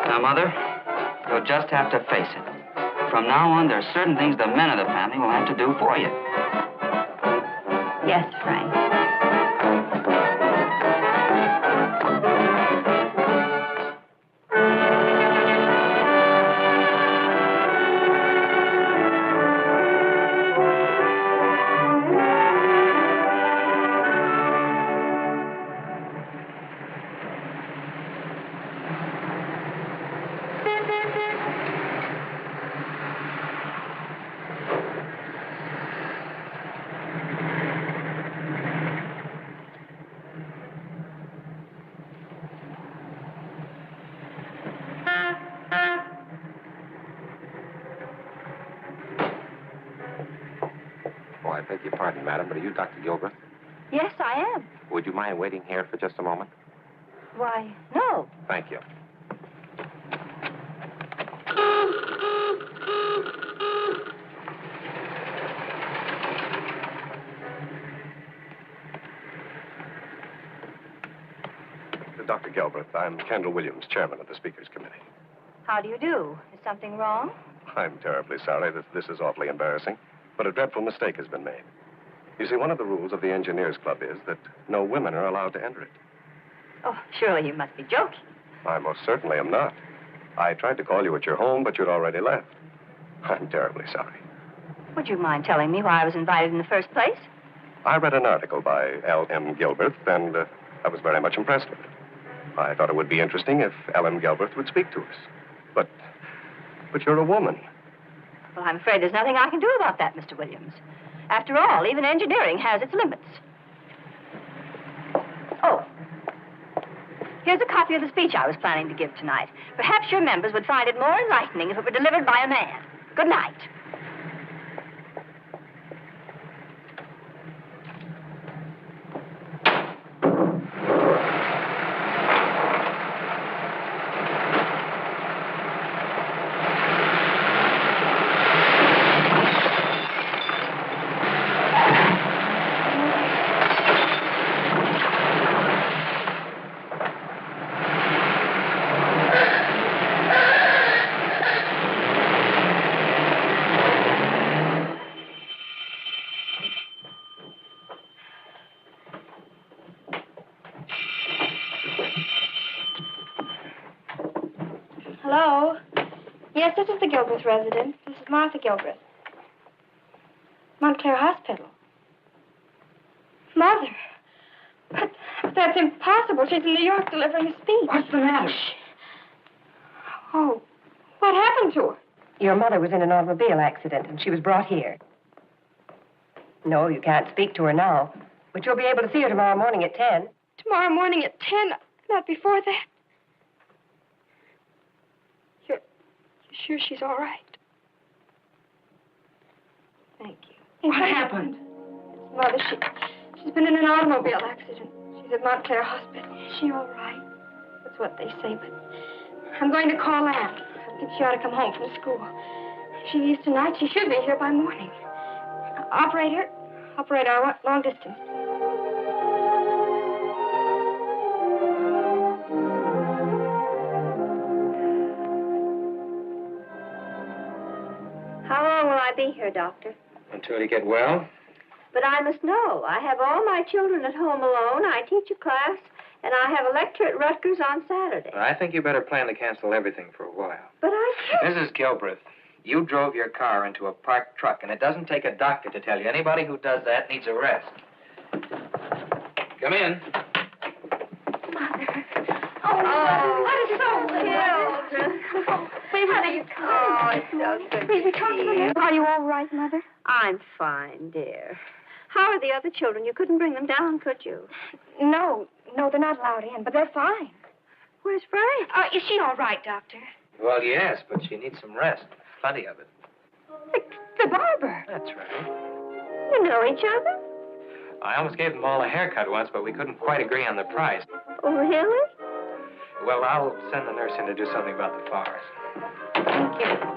Now, Mother, you'll just have to face it. From now on, there are certain things the men of the family will have to do for you. Yes, Frank. Oh, I beg your pardon, madam, but are you Dr. Gilbreth? Yes, I am. Would you mind waiting here for just a moment? Why, no. Thank you. Dr. Gilbreth, I'm Kendall Williams, chairman of the Speakers Committee. How do you do? Is something wrong? I'm terribly sorry that this is awfully embarrassing, but a dreadful mistake has been made. You see, one of the rules of the Engineers Club is that no women are allowed to enter it. Oh, surely you must be joking. I most certainly am not. I tried to call you at your home, but you'd already left. I'm terribly sorry. Would you mind telling me why I was invited in the first place? I read an article by L.M. Gilbreth, and I was very much impressed with it. I thought it would be interesting if L.M. Gilbreth would speak to us. But you're a woman. Well, I'm afraid there's nothing I can do about that, Mr. Williams. After all, even engineering has its limits. Oh, here's a copy of the speech I was planning to give tonight. Perhaps your members would find it more enlightening if it were delivered by a man. Good night. Hello? Yes, this is the Gilbreth residence. This is Martha Gilbreth. Montclair Hospital. Mother. But that's impossible. She's in New York delivering a speech. What's the matter? Shh. Oh, what happened to her? Your mother was in an automobile accident, and she was brought here. No, you can't speak to her now, but you'll be able to see her tomorrow morning at 10. Tomorrow morning at 10. Not before that. You're sure she's all right? Thank you. What happened? Mother, she's been in an automobile accident. She's at Montclair Hospital. Is she all right? That's what they say, but I'm going to call Anne. I think she ought to come home from school. If she leaves tonight, she should be here by morning. Operator, I want long distance. How long will I be here, Doctor? Until you get well? But I must know. I have all my children at home alone. I teach a class, and I have a lecture at Rutgers on Saturday. I think you better plan to cancel everything for a while. But I can't. Mrs. Gilbreth, you drove your car into a parked truck, and it doesn't take a doctor to tell you anybody who does that needs a rest. Come in. What is so children? Baby, how do you come? Oh, it's so good. Baby, come to me. Are you all right, Mother? I'm fine, dear. How are the other children? You couldn't bring them down, could you? No, they're not allowed in, but they're fine. Where's Frank? Is she all right, Doctor? Well, yes, but she needs some rest. Plenty of it. The barber. That's right. You know each other? I almost gave them all a haircut once, but we couldn't quite agree on the price. Oh, really? Well, I'll send the nurse in to do something about the flowers. Thank you.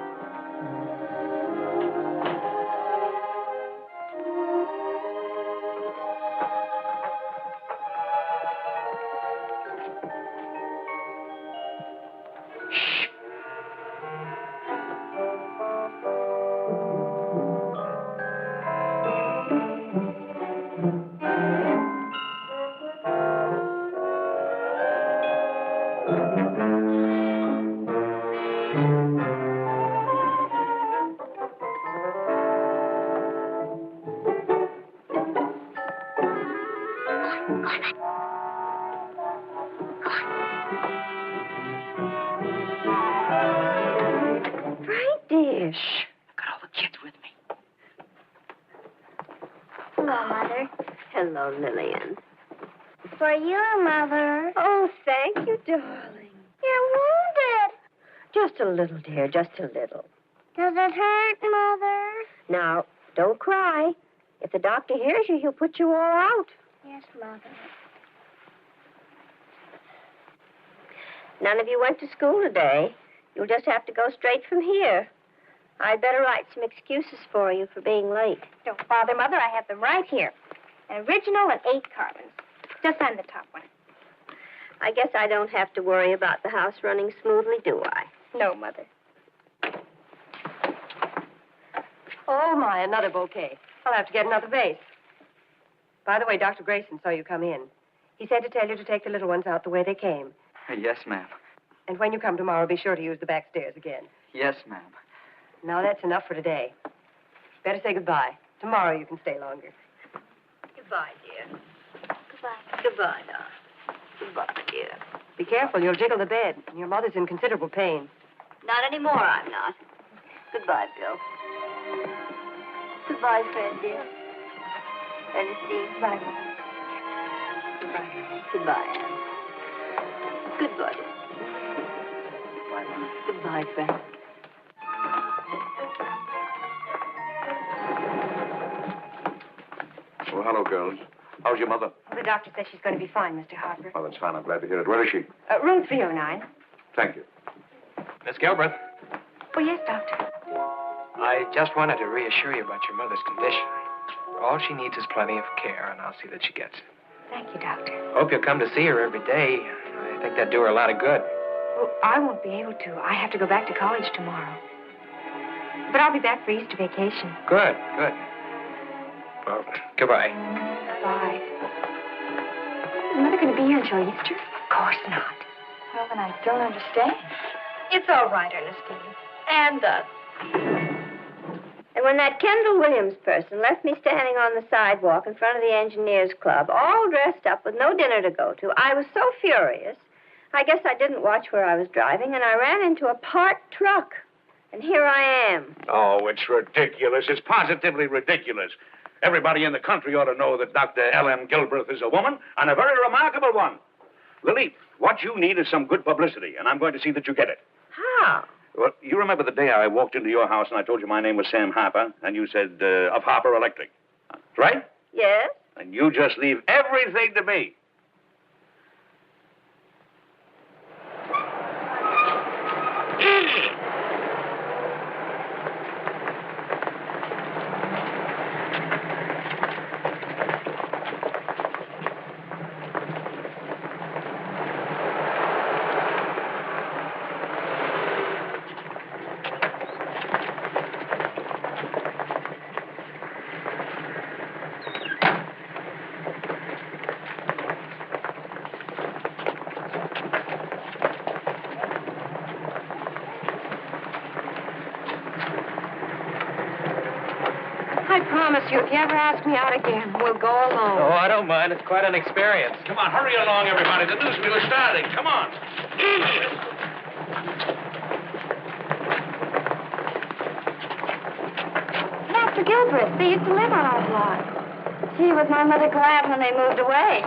Dear. Shh. I've got all the kids with me. Hello, Mother. Hello, Lillian. For you, Mother. Oh, thank you, darling. You're wounded. Just a little, dear, just a little. Does it hurt, Mother? Now, don't cry. If the doctor hears you, he'll put you all out. Yes, Mother. None of you went to school today. You'll just have to go straight from here. I'd better write some excuses for you for being late. Don't bother, Mother. I have them right here. An original and 8 carbons. Just sign the top one. I guess I don't have to worry about the house running smoothly, do I? No, Mother. Oh, my, another bouquet. I'll have to get another vase. By the way, Dr. Grayson saw you come in. He said to tell you to take the little ones out the way they came. Yes, ma'am. And when you come tomorrow, be sure to use the back stairs again. Yes, ma'am. Now, that's enough for today. Better say goodbye. Tomorrow you can stay longer. Goodbye, dear. Goodbye. Goodbye, darling. Goodbye, dear. Be careful, you'll jiggle the bed. Your mother's in considerable pain. Not anymore, I'm not. Goodbye, Bill. Goodbye, Fred, dear. Ernestine. Bye. Goodbye. Goodbye, Anne. Goodbye. Goodbye, Fred. Well, hello, girls. How's your mother? The doctor says she's going to be fine, Mr. Harper. Oh, that's fine. I'm glad to hear it. Where is she? Room 309. Thank you. Miss Gilbreth, Oh, yes, doctor. I just wanted to reassure you about your mother's condition. All she needs is plenty of care, and I'll see that she gets it. Thank you, doctor. Hope you'll come to see her every day. I think that'd do her a lot of good. Well, I won't be able to. I have to go back to college tomorrow. But I'll be back for Easter vacation. Good, good. Well, goodbye. Bye. Is Mother going to be here until Easter? Of course not. Well, then I don't understand. It's all right, Ernestine. And And when that Kendall Williams person left me standing on the sidewalk in front of the Engineers Club, all dressed up with no dinner to go to, I was so furious. I guess I didn't watch where I was driving, and I ran into a parked truck. And here I am. Oh, it's ridiculous. It's positively ridiculous. Everybody in the country ought to know that Dr. L.M. Gilbreth is a woman, and a very remarkable one. Lily, what you need is some good publicity, and I'm going to see that you get it. How? Well, you remember the day I walked into your house and I told you my name was Sam Harper, and you said, of Harper Electric. Right? Yes? And you just leave everything to me. I promise you, if you ever ask me out again, we'll go alone. Oh, I don't mind. It's quite an experience. Come on, hurry along, everybody. The newsreel is starting. Come on. Master Gilbreth, they used to live on our block. Gee, was my mother glad when they moved away.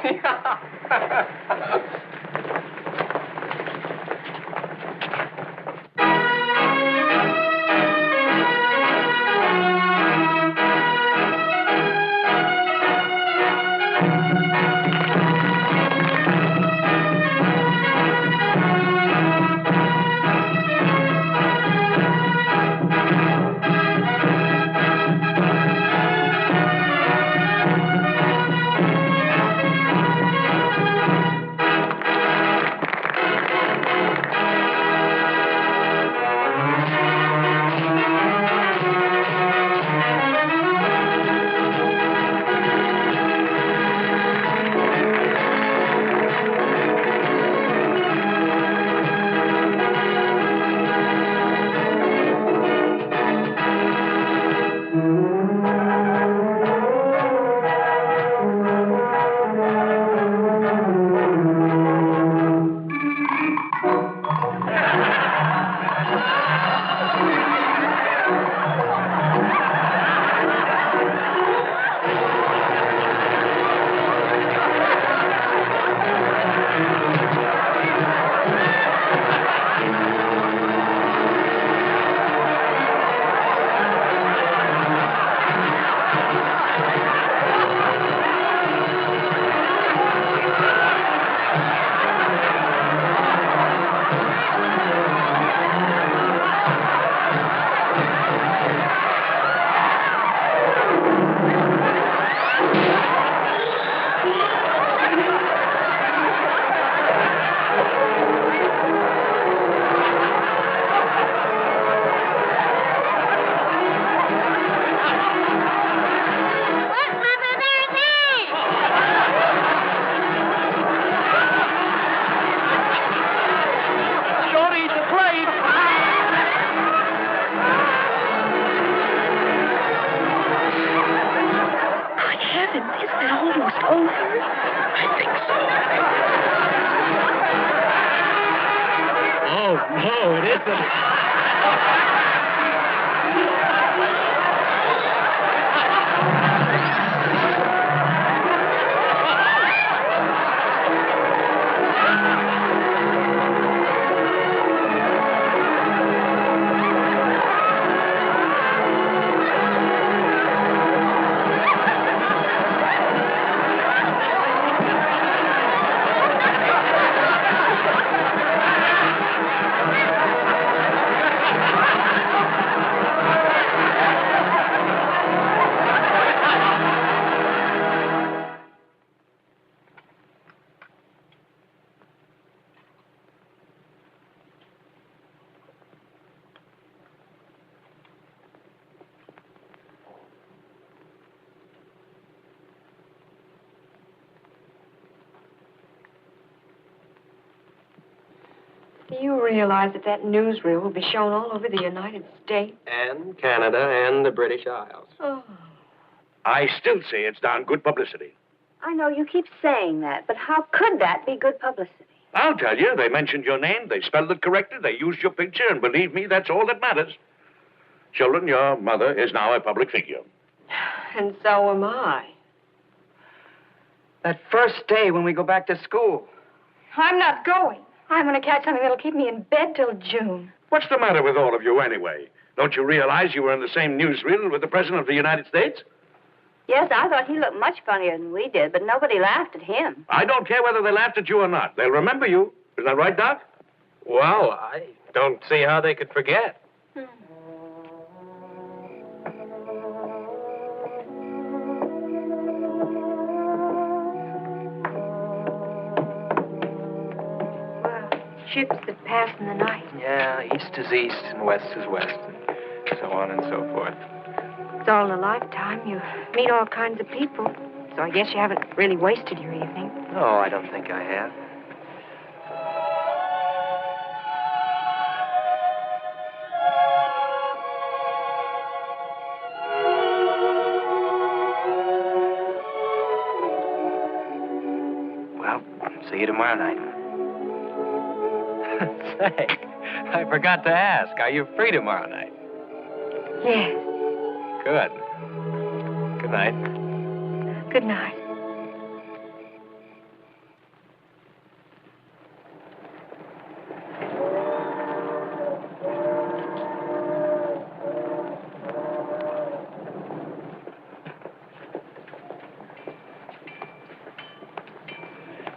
Oh, no, it isn't. Do you realize that newsreel will be shown all over the United States? And Canada and the British Isles. Oh. I still say it's darn good publicity. I know you keep saying that, but how could that be good publicity? I'll tell you, they mentioned your name, they spelled it correctly, they used your picture, and believe me, that's all that matters. Children, your mother is now a public figure. And so am I. That first day when we go back to school. I'm not going. I'm going to catch something that'll keep me in bed till June. What's the matter with all of you anyway? Don't you realize you were in the same newsreel with the President of the United States? Yes, I thought he looked much funnier than we did, but nobody laughed at him. I don't care whether they laughed at you or not. They'll remember you. Isn't that right, Doc? Well, I don't see how they could forget. Ships that pass in the night. Yeah, east is east and west is west, and so on and so forth. It's all in a lifetime. You meet all kinds of people. So I guess you haven't really wasted your evening. No, I don't think I have. Well, see you tomorrow night. Say, I forgot to ask. Are you free tomorrow night? Yes. Good. Good night. Good night.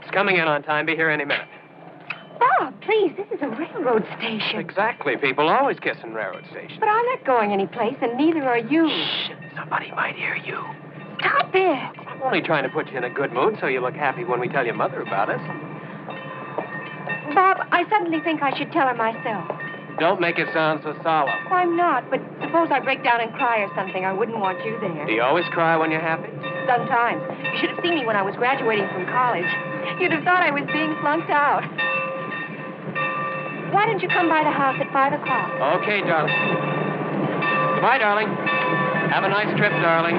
It's coming in on time. Be here any minute. Bob, please, this is a railroad station. Exactly. People always kiss in railroad stations. But I'm not going anyplace, and neither are you. Shh. Somebody might hear you. Stop it. I'm only trying to put you in a good mood so you look happy when we tell your mother about us. Bob, I suddenly think I should tell her myself. Don't make it sound so solemn. I'm not, but suppose I break down and cry or something. I wouldn't want you there. Do you always cry when you're happy? Sometimes. You should have seen me when I was graduating from college. You'd have thought I was being flunked out. Why don't you come by the house at 5 o'clock? Okay, darling. Goodbye, darling. Have a nice trip, darling.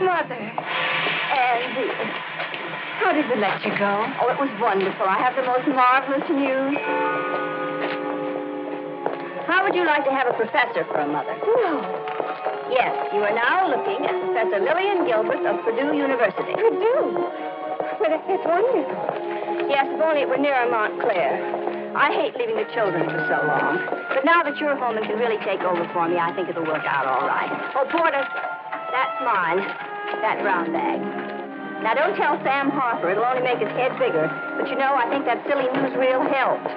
Mother. Andy. How did the lecture go? Oh, it was wonderful. I have the most marvelous news. How would you like to have a professor for a mother? No. Yes, you are now looking at Professor Lillian Gilbreth of Purdue University. Purdue? Well, that's wonderful. Yes, if only it were near Montclair. I hate leaving the children for so long. But now that you're home and can really take over for me, I think it'll work out all right. Oh, Porter, that's mine. That brown bag. Now, don't tell Sam Harper. It'll only make his head bigger. But you know, I think that silly newsreel helped.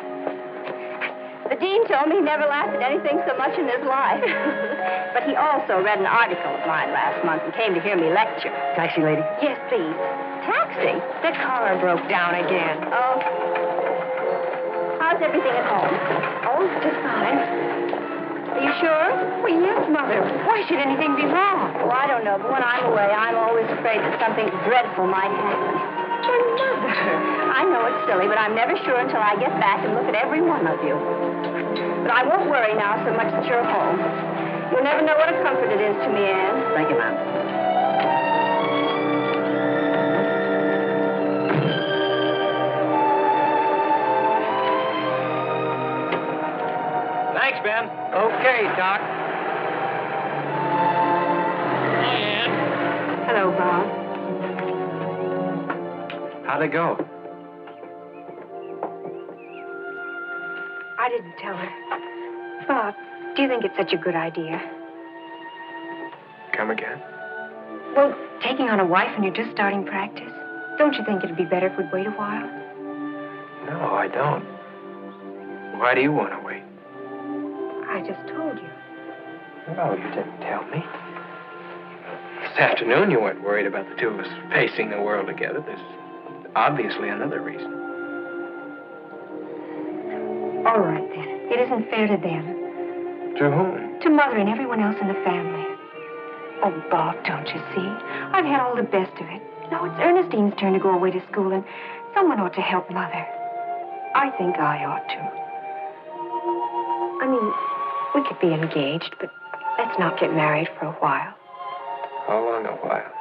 The dean told me he never laughed at anything so much in his life. But he also read an article of mine last month and came to hear me lecture. Taxi lady. Yes, please. Taxi? The car broke down again. Oh. How's everything at home? Oh, just fine. The You sure? Well, yes, Mother. Why should anything be wrong? Oh, I don't know, but when I'm away, I'm always afraid that something dreadful might happen. But, Mother... I know it's silly, but I'm never sure until I get back and look at every one of you. But I won't worry now so much that you're home. You'll never know what a comfort it is to me, Anne. Thank you, ma'am. Thanks, Ben. Okay, Doc. Hello, Bob. How'd it go? I didn't tell her. Bob, do you think it's such a good idea? Come again? Well, taking on a wife when you're just starting practice. Don't you think it'd be better if we'd wait a while? No, I don't. Why do you want to wait? I just told you. No, you didn't tell me. This afternoon, you weren't worried about the two of us facing the world together. There's obviously another reason. All right, then. It isn't fair to them. To whom? To Mother and everyone else in the family. Oh, Bob, don't you see? I've had all the best of it. Now it's Ernestine's turn to go away to school, and someone ought to help Mother. I think I ought to. I mean, we could be engaged, but let's not get married for a while. How long a while?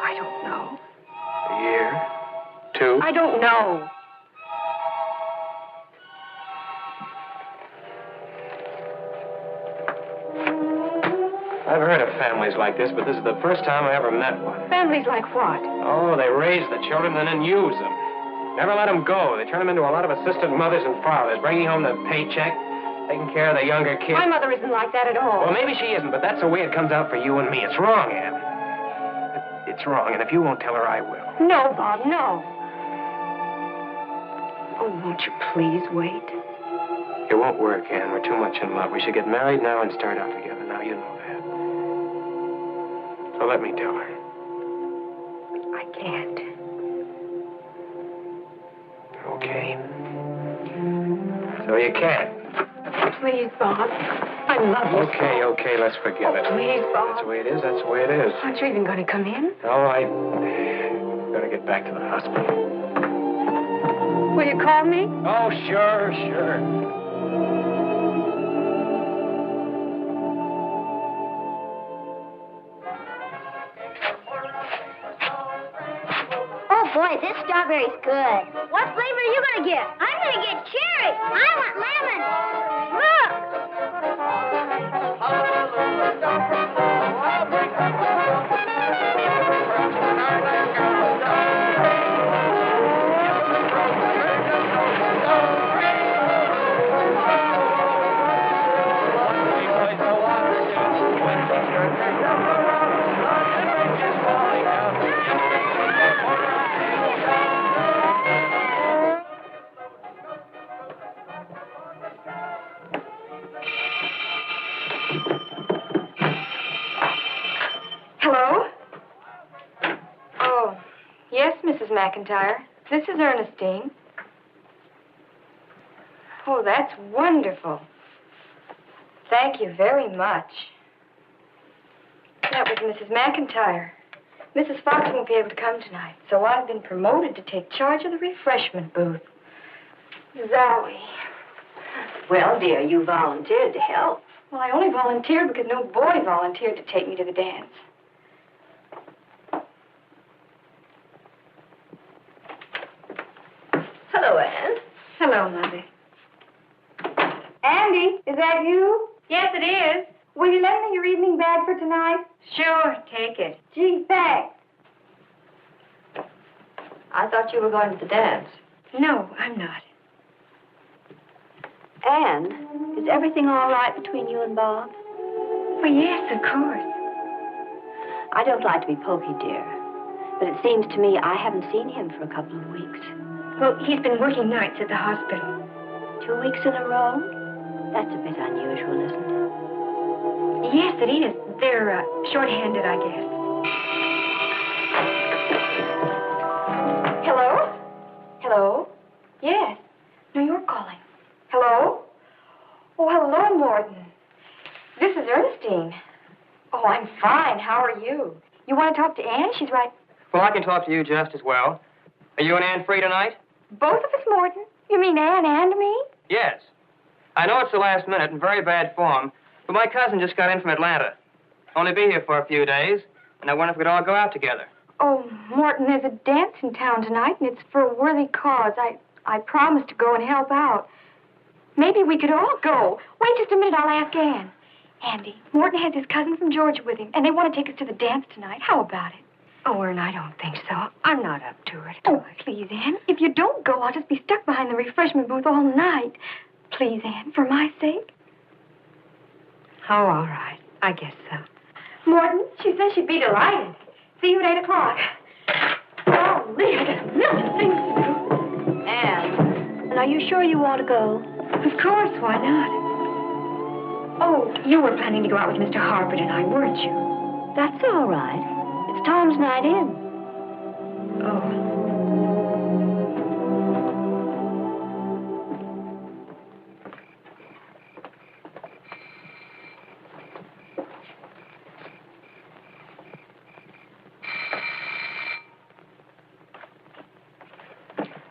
I don't know. A year? 2? I don't know. I've heard of families like this, but this is the first time I ever met one. Families like what? Oh, they raise the children and then use them. Never let them go. They turn them into a lot of assistant mothers and fathers, bringing home the paycheck, taking care of the younger kids. My mother isn't like that at all. Well, maybe she isn't, but that's the way it comes out for you and me. It's wrong, Anne. It's wrong, and if you won't tell her, I will. No, Bob, no. Oh, won't you please wait? It won't work, Anne. We're too much in love. We should get married now and start out together. Now you know that. So let me tell her. I can't. Okay. So you can't. Please, Bob. I love you. Okay, let's forget it. Please, Bob. That's the way it is, that's the way it is. Aren't you even going to come in? No, I gotta get back to the hospital. Will you call me? Oh, sure. Oh, boy, this strawberry's good. What flavor are you going to get? I'm going to get cherry. I want lemon. Look. Hello? Oh, yes, Mrs. McIntyre. This is Ernestine. Oh, that's wonderful. Thank you very much. That was Mrs. McIntyre. Mrs. Fox won't be able to come tonight, so I've been promoted to take charge of the refreshment booth. Zoe. Well, dear, you volunteered to help. Well, I only volunteered because no boy volunteered to take me to the dance. Hello, Anne. Hello, Mother. Andy, is that you? Yes, it is. Will you lend me your evening bag for tonight? Sure, take it. Gee, thanks. I thought you were going to the dance. No, I'm not. Anne, is everything all right between you and Bob? Well, yes, of course. I don't like to be pokey, dear, but it seems to me I haven't seen him for a couple of weeks. Well, he's been working nights at the hospital. 2 weeks in a row? That's a bit unusual, isn't it? Yes, it is. They're short-handed, I guess. Hello? Hello? Yes. No, you're calling. Hello? Oh, hello, Morton. Ernestine. Oh, I'm fine. How are you? You want to talk to Anne? She's right. Well, I can talk to you just as well. Are you and Anne free tonight? Both of us, Morton? You mean Anne and me? Yes. I know it's the last minute and very bad form, but my cousin just got in from Atlanta. Only be here for a few days, and I wonder if we could all go out together. Oh, Morton, there's a dance in town tonight, and it's for a worthy cause. I promised to go and help out. Maybe we could all go. Wait just a minute, I'll ask Anne. Andy, Morton has his cousin from Georgia with him, and they want to take us to the dance tonight. How about it? Oh, Ern, I don't think so. I'm not up to it. Oh, please, Anne. If you don't go, I'll just be stuck behind the refreshment booth all night. Please, Anne, for my sake. Oh, all right. I guess so. Morton, she says she'd be delighted. See you at 8 o'clock. Oh, Lee, I got a million things to do. Anne, and are you sure you want to go? Of course, why not? Oh, you were planning to go out with Mr. Harper tonight, weren't you? That's all right. It's Tom's night in. Oh.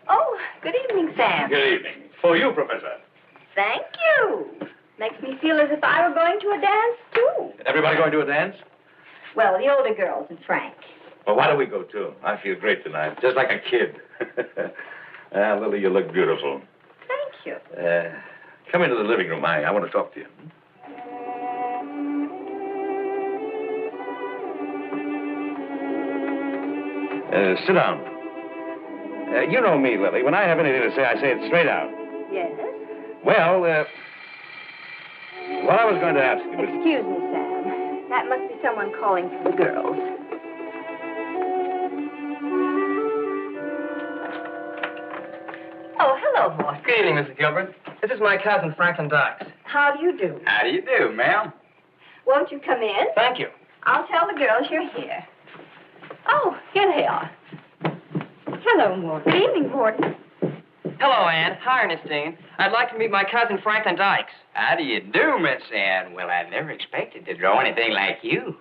Oh, good evening, Sam. Good evening. For you, Professor. Thank you. Makes me feel as if I were going to a dance, too. Everybody going to a dance? Well, the older girls and Frank. Well, why don't we go, too? I feel great tonight, just like a kid. Lily, you look beautiful. Thank you. Come into the living room. I want to talk to you. Sit down. You know me, Lily. When I have anything to say, I say it straight out. Yes? Well, what I was going to ask you was... Excuse me, Sam. That must be someone calling for the girls. Oh, hello, Morton. Good evening, Mrs. Gilbreth. This is my cousin, Franklin Dykes. How do you do? How do you do, ma'am? Won't you come in? Thank you. I'll tell the girls you're here. Oh, here they are. Hello, Morton. Good evening, Morton. Hello, Anne. Hi, Ernestine. I'd like to meet my cousin, Franklin Dykes. How do you do, Miss Ann? Well, I never expected to draw anything like you.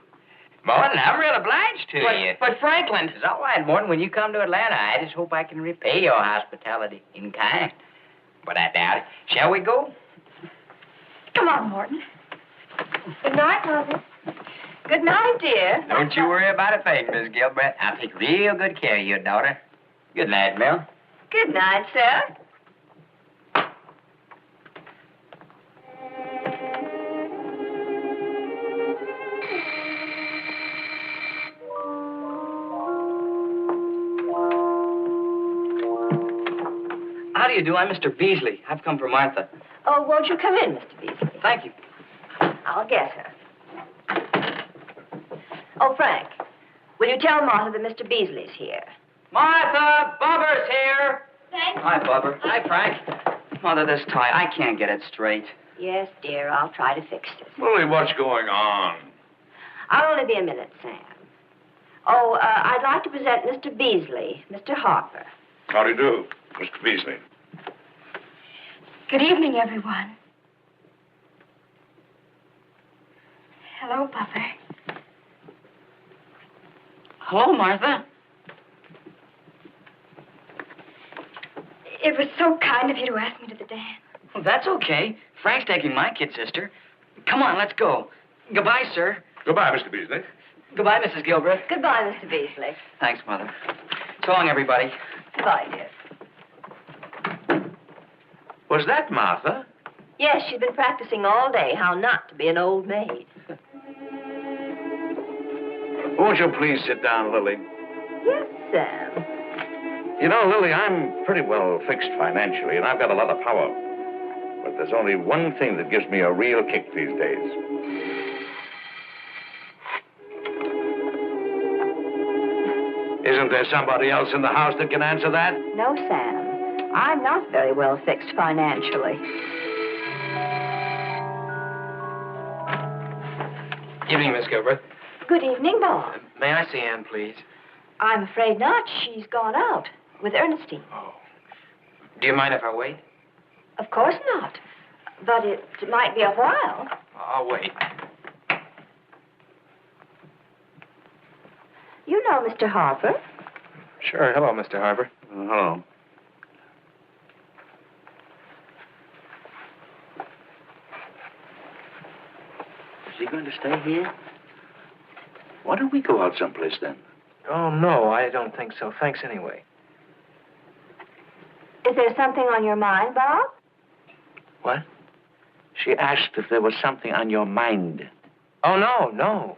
Morton, I'm real obliged to you. But Franklin... It's all right, Morton. When you come to Atlanta, I just hope I can repay your hospitality in kind. But I doubt it. Shall we go? Come on, Morton. Good night, Mother. Good night, dear. Don't you worry about a thing, Miss Gilbreth. I'll take real good care of your daughter. Good night, Mel. Good night, sir. How do you do? I'm Mr. Beasley. I've come for Martha. Oh, won't you come in, Mr. Beasley? Thank you. I'll get her. Oh, Frank, will you tell Martha that Mr. Beasley's here? Martha! Bubber's here! Thank Hi, Bubber. Hi, Frank. Mother, this tie, I can't get it straight. Yes, dear, I'll try to fix it. Lily, what's going on? I'll only be a minute, Sam. Oh, I'd like to present Mr. Beasley, Mr. Harper. How do you do, Mr. Beasley? Good evening, everyone. Hello, Bubber. Hello, Martha. It was so kind of you to ask me to the dance. Well, that's okay. Frank's taking my kid sister. Come on, let's go. Goodbye, sir. Goodbye, Mr. Beasley. Goodbye, Mrs. Gilbreth. Goodbye, Mr. Beasley. Thanks, Mother. So long, everybody. Goodbye, dear. Was that Martha? Yes, she's been practicing all day how not to be an old maid. Won't you please sit down, Lily? Yes, Sam. You know, Lily, I'm pretty well fixed financially, and I've got a lot of power. But there's only one thing that gives me a real kick these days. Isn't there somebody else in the house that can answer that? No, Sam. I'm not very well fixed financially. Evening, Miss Gilbreth. Good evening, Bob. May I see Anne, please? I'm afraid not. She's gone out with Ernestine. Oh. Do you mind if I wait? Of course not. But it might be a while. I'll wait. You know Mr. Harper. Sure. Hello, Mr. Harper. Hello. Is he going to stay here? Why don't we go out someplace then? Oh, no, I don't think so. Thanks anyway. Is there something on your mind, Bob? What? She asked if there was something on your mind. Oh, no.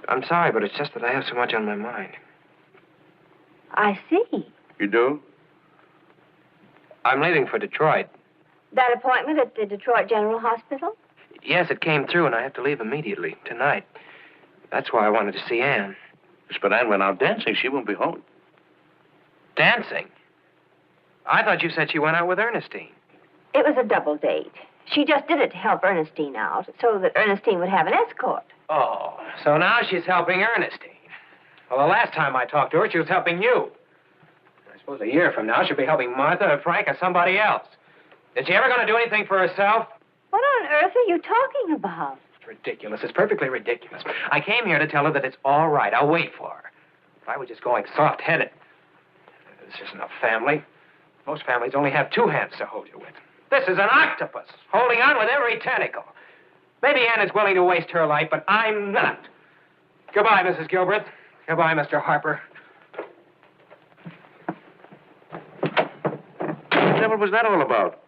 I'm sorry, but it's just that I have so much on my mind. I see. You do? I'm leaving for Detroit. That appointment at the Detroit General Hospital? Yes, it came through, and I have to leave immediately, tonight. That's why I wanted to see Anne. Yes, but Anne went out dancing. She won't be home. Dancing? I thought you said she went out with Ernestine. It was a double date. She just did it to help Ernestine out, so that Ernestine would have an escort. Oh, so now she's helping Ernestine. Well, the last time I talked to her, she was helping you. I suppose a year from now, she'll be helping Martha or Frank or somebody else. Is she ever going to do anything for herself? What on earth are you talking about? It's ridiculous. It's perfectly ridiculous. I came here to tell her that it's all right. I'll wait for her. If I were just going soft-headed. This isn't a family. Most families only have two hands to hold you with. This is an octopus, holding on with every tentacle. Maybe Anne is willing to waste her life, but I'm not. Goodbye, Mrs. Gilbreth. Goodbye, Mr. Harper. What the devil was that all about?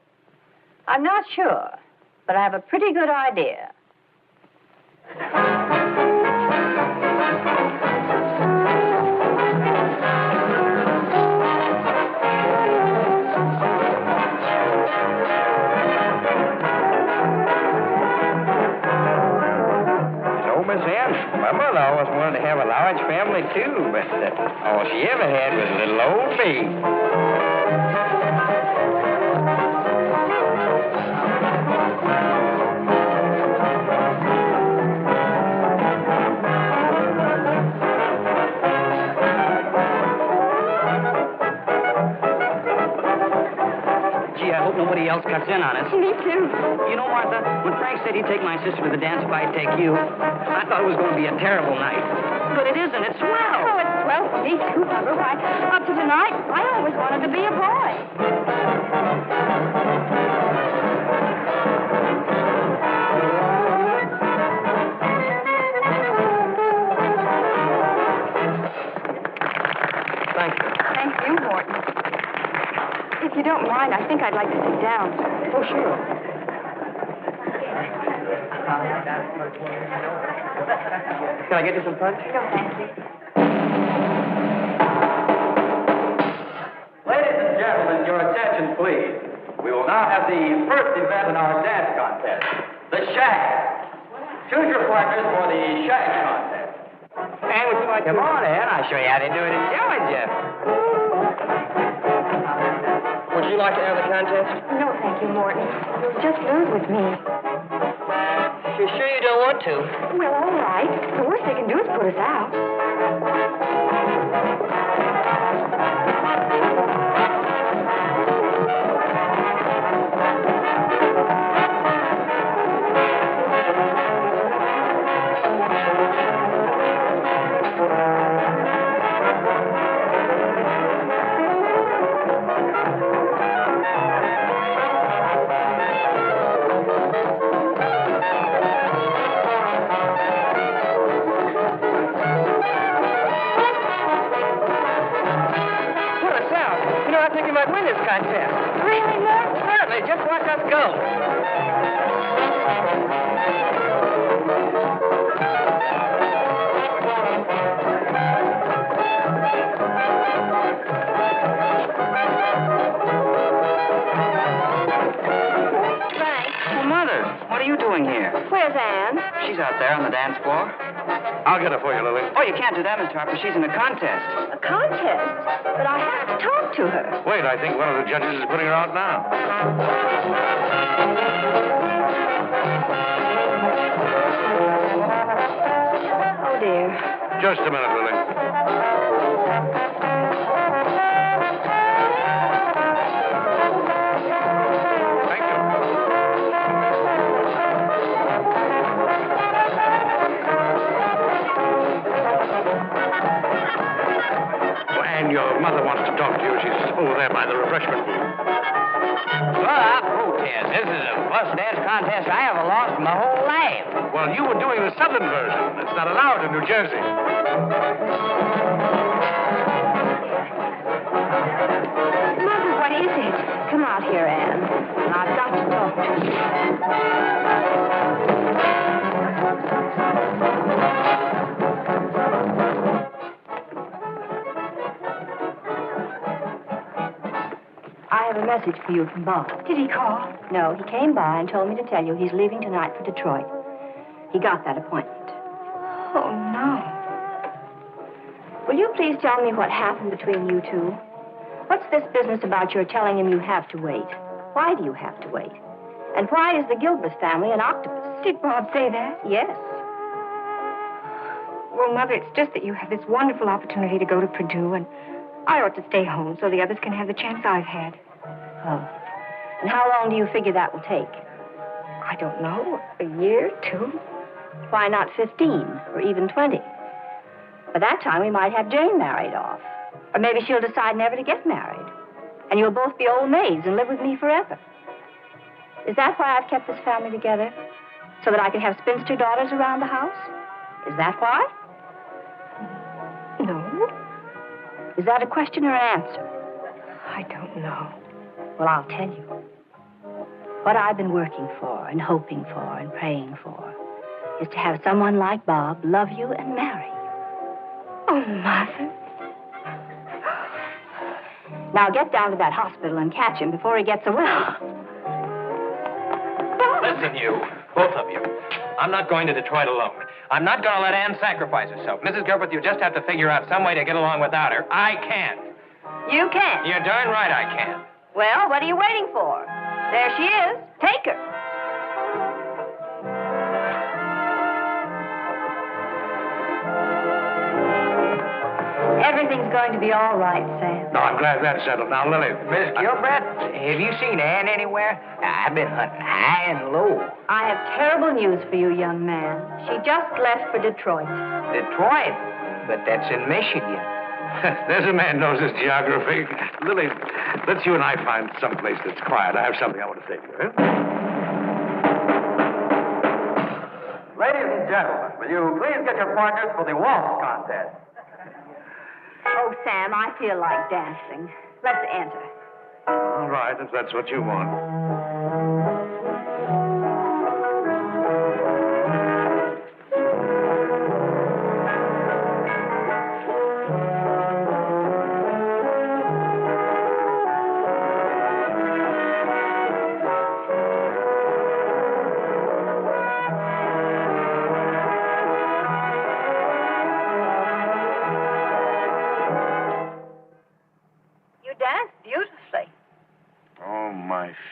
I'm not sure, but I have a pretty good idea. Miss Anne, my mother always wanted to have a large family, too, but all she ever had was little old me. Gee, I hope nobody else cuts in on us. Me too. You know, Martha, when Frank said he'd take my sister to the dance if I'd take you, I thought it was going to be a terrible night. But it isn't. It's swell. Oh, it's swell for me too, Bubba. Why, up to tonight, I always wanted to be a boy. Thank you. Thank you, Morton. If you don't mind, I think I'd like to sit down. Oh, sure. Can I get you some punch? No, thank you. Ladies and gentlemen, your attention, please. We will now have the first event in our dance contest, the shag. Choose your partners for the shag contest. Anne, would you like to... Come on, Anne. I'll show you how to do it in Georgia. Would you like to enter the contest? No, thank you, Morton. You'll just lose with me. You're sure you don't want to? Well, all right. The worst they can do is put us out. Contest. Really, Morton? Certainly. Just watch us go. Frank, Well, Mother, what are you doing here? where's Anne? She's out there on the dance floor. I'll get her for you, Lily. Oh, you can't do that, Mr. Harper. She's in a contest. A contest? But I have to talk to her. Wait, I think one of the judges is putting her out now. Oh, dear. Just a minute, Lily. Thank you. your mother wants to talk to you. She's over there by the refreshment room. Well, I protest. This is the first dance contest I ever lost in my whole life. Well, you were doing the southern version. It's not allowed in New Jersey. Mother, what is it? Come out here, Anne. I've got to talk to you. I have a message for you from Bob. Did he call? No, he came by and told me to tell you he's leaving tonight for Detroit. He got that appointment. Oh, no. Will you please tell me what happened between you two? What's this business about your telling him you have to wait? Why do you have to wait? And why is the Gilbreth family an octopus? Did Bob say that? Yes. Well, Mother, it's just that you have this wonderful opportunity to go to Purdue, and I ought to stay home so the others can have the chance I've had. Oh. And how long do you figure that will take? I don't know. A year, 2? Why not 15 or even 20? By that time, we might have Jane married off. Or maybe she'll decide never to get married. And you'll both be old maids and live with me forever. Is that why I've kept this family together? So that I can have spinster daughters around the house? Is that why? No. Is that a question or an answer? I don't know. Well, I'll tell you. What I've been working for and hoping for and praying for is to have someone like Bob love you and marry you. Oh, Mother. Now get down to that hospital and catch him before he gets away. Listen, you. Both of you. I'm not going to Detroit alone. I'm not going to let Anne sacrifice herself. Mrs. Gilbreth, you just have to figure out some way to get along without her. I can't. You can't? You're darn right I can. Well, what are you waiting for? There she is. Take her. Everything's going to be all right, Sam. No, I'm glad that's settled. Now, Lily. Miss Gilbreth, have you seen Anne anywhere? I've been hunting high and low. I have terrible news for you, young man. She just left for Detroit. Detroit? But that's in Michigan. There's a man knows his geography. Lily, let's you and I find some place that's quiet. I have something I want to say to you. Huh? Ladies and gentlemen, will you please get your partners for the waltz contest? Oh, Sam, I feel like dancing. Let's enter. All right, if that's what you want.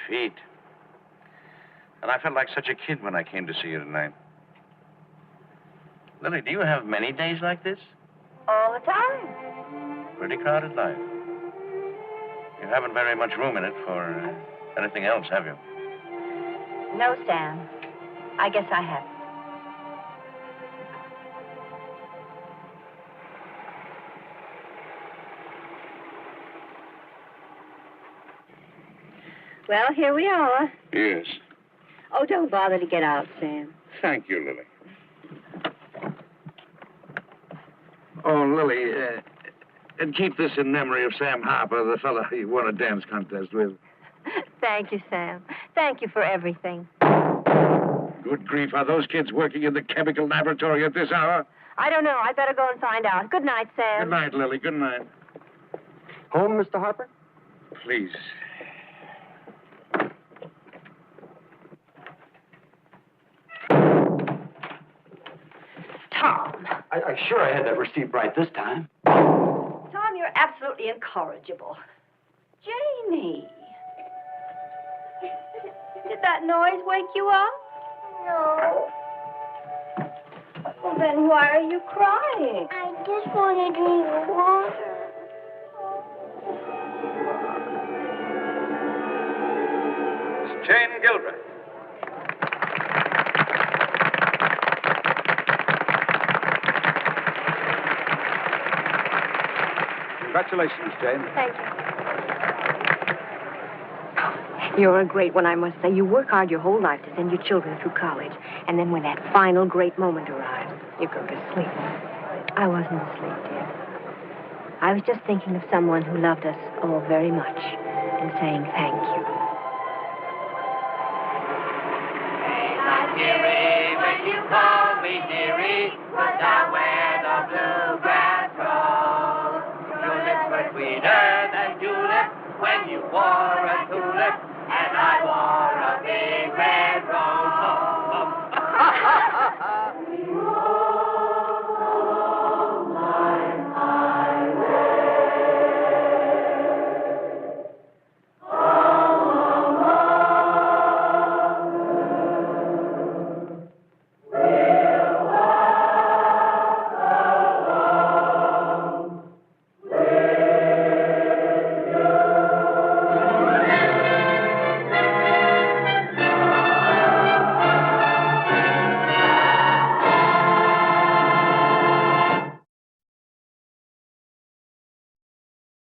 Feet. And I felt like such a kid when I came to see you tonight. Lily, do you have many days like this? All the time. Pretty crowded life. You haven't very much room in it for anything else, have you? No, Sam. I guess I haven't. Well, here we are. Yes. Oh, don't bother to get out, Sam. Thank you, Lily. Oh, Lily, and keep this in memory of Sam Harper, the fellow you won a dance contest with. Thank you, Sam. Thank you for everything. Good grief, are those kids working in the chemical laboratory at this hour? I don't know. I'd better go and find out. Good night, Sam. Good night, Lily. Good night. Home, Mr. Harper? Please. Tom. I'm sure I had that receipt right this time. Tom, you're absolutely incorrigible. Janie. Did that noise wake you up? No. Well, then why are you crying? I just want to drink water. Miss Jeanne Gilbreth. Congratulations, Jane. Thank you. You're a great one, I must say. You work hard your whole life to send your children through college. And then when that final great moment arrives, you go to sleep. I wasn't asleep, dear. I was just thinking of someone who loved us all very much and saying thank you.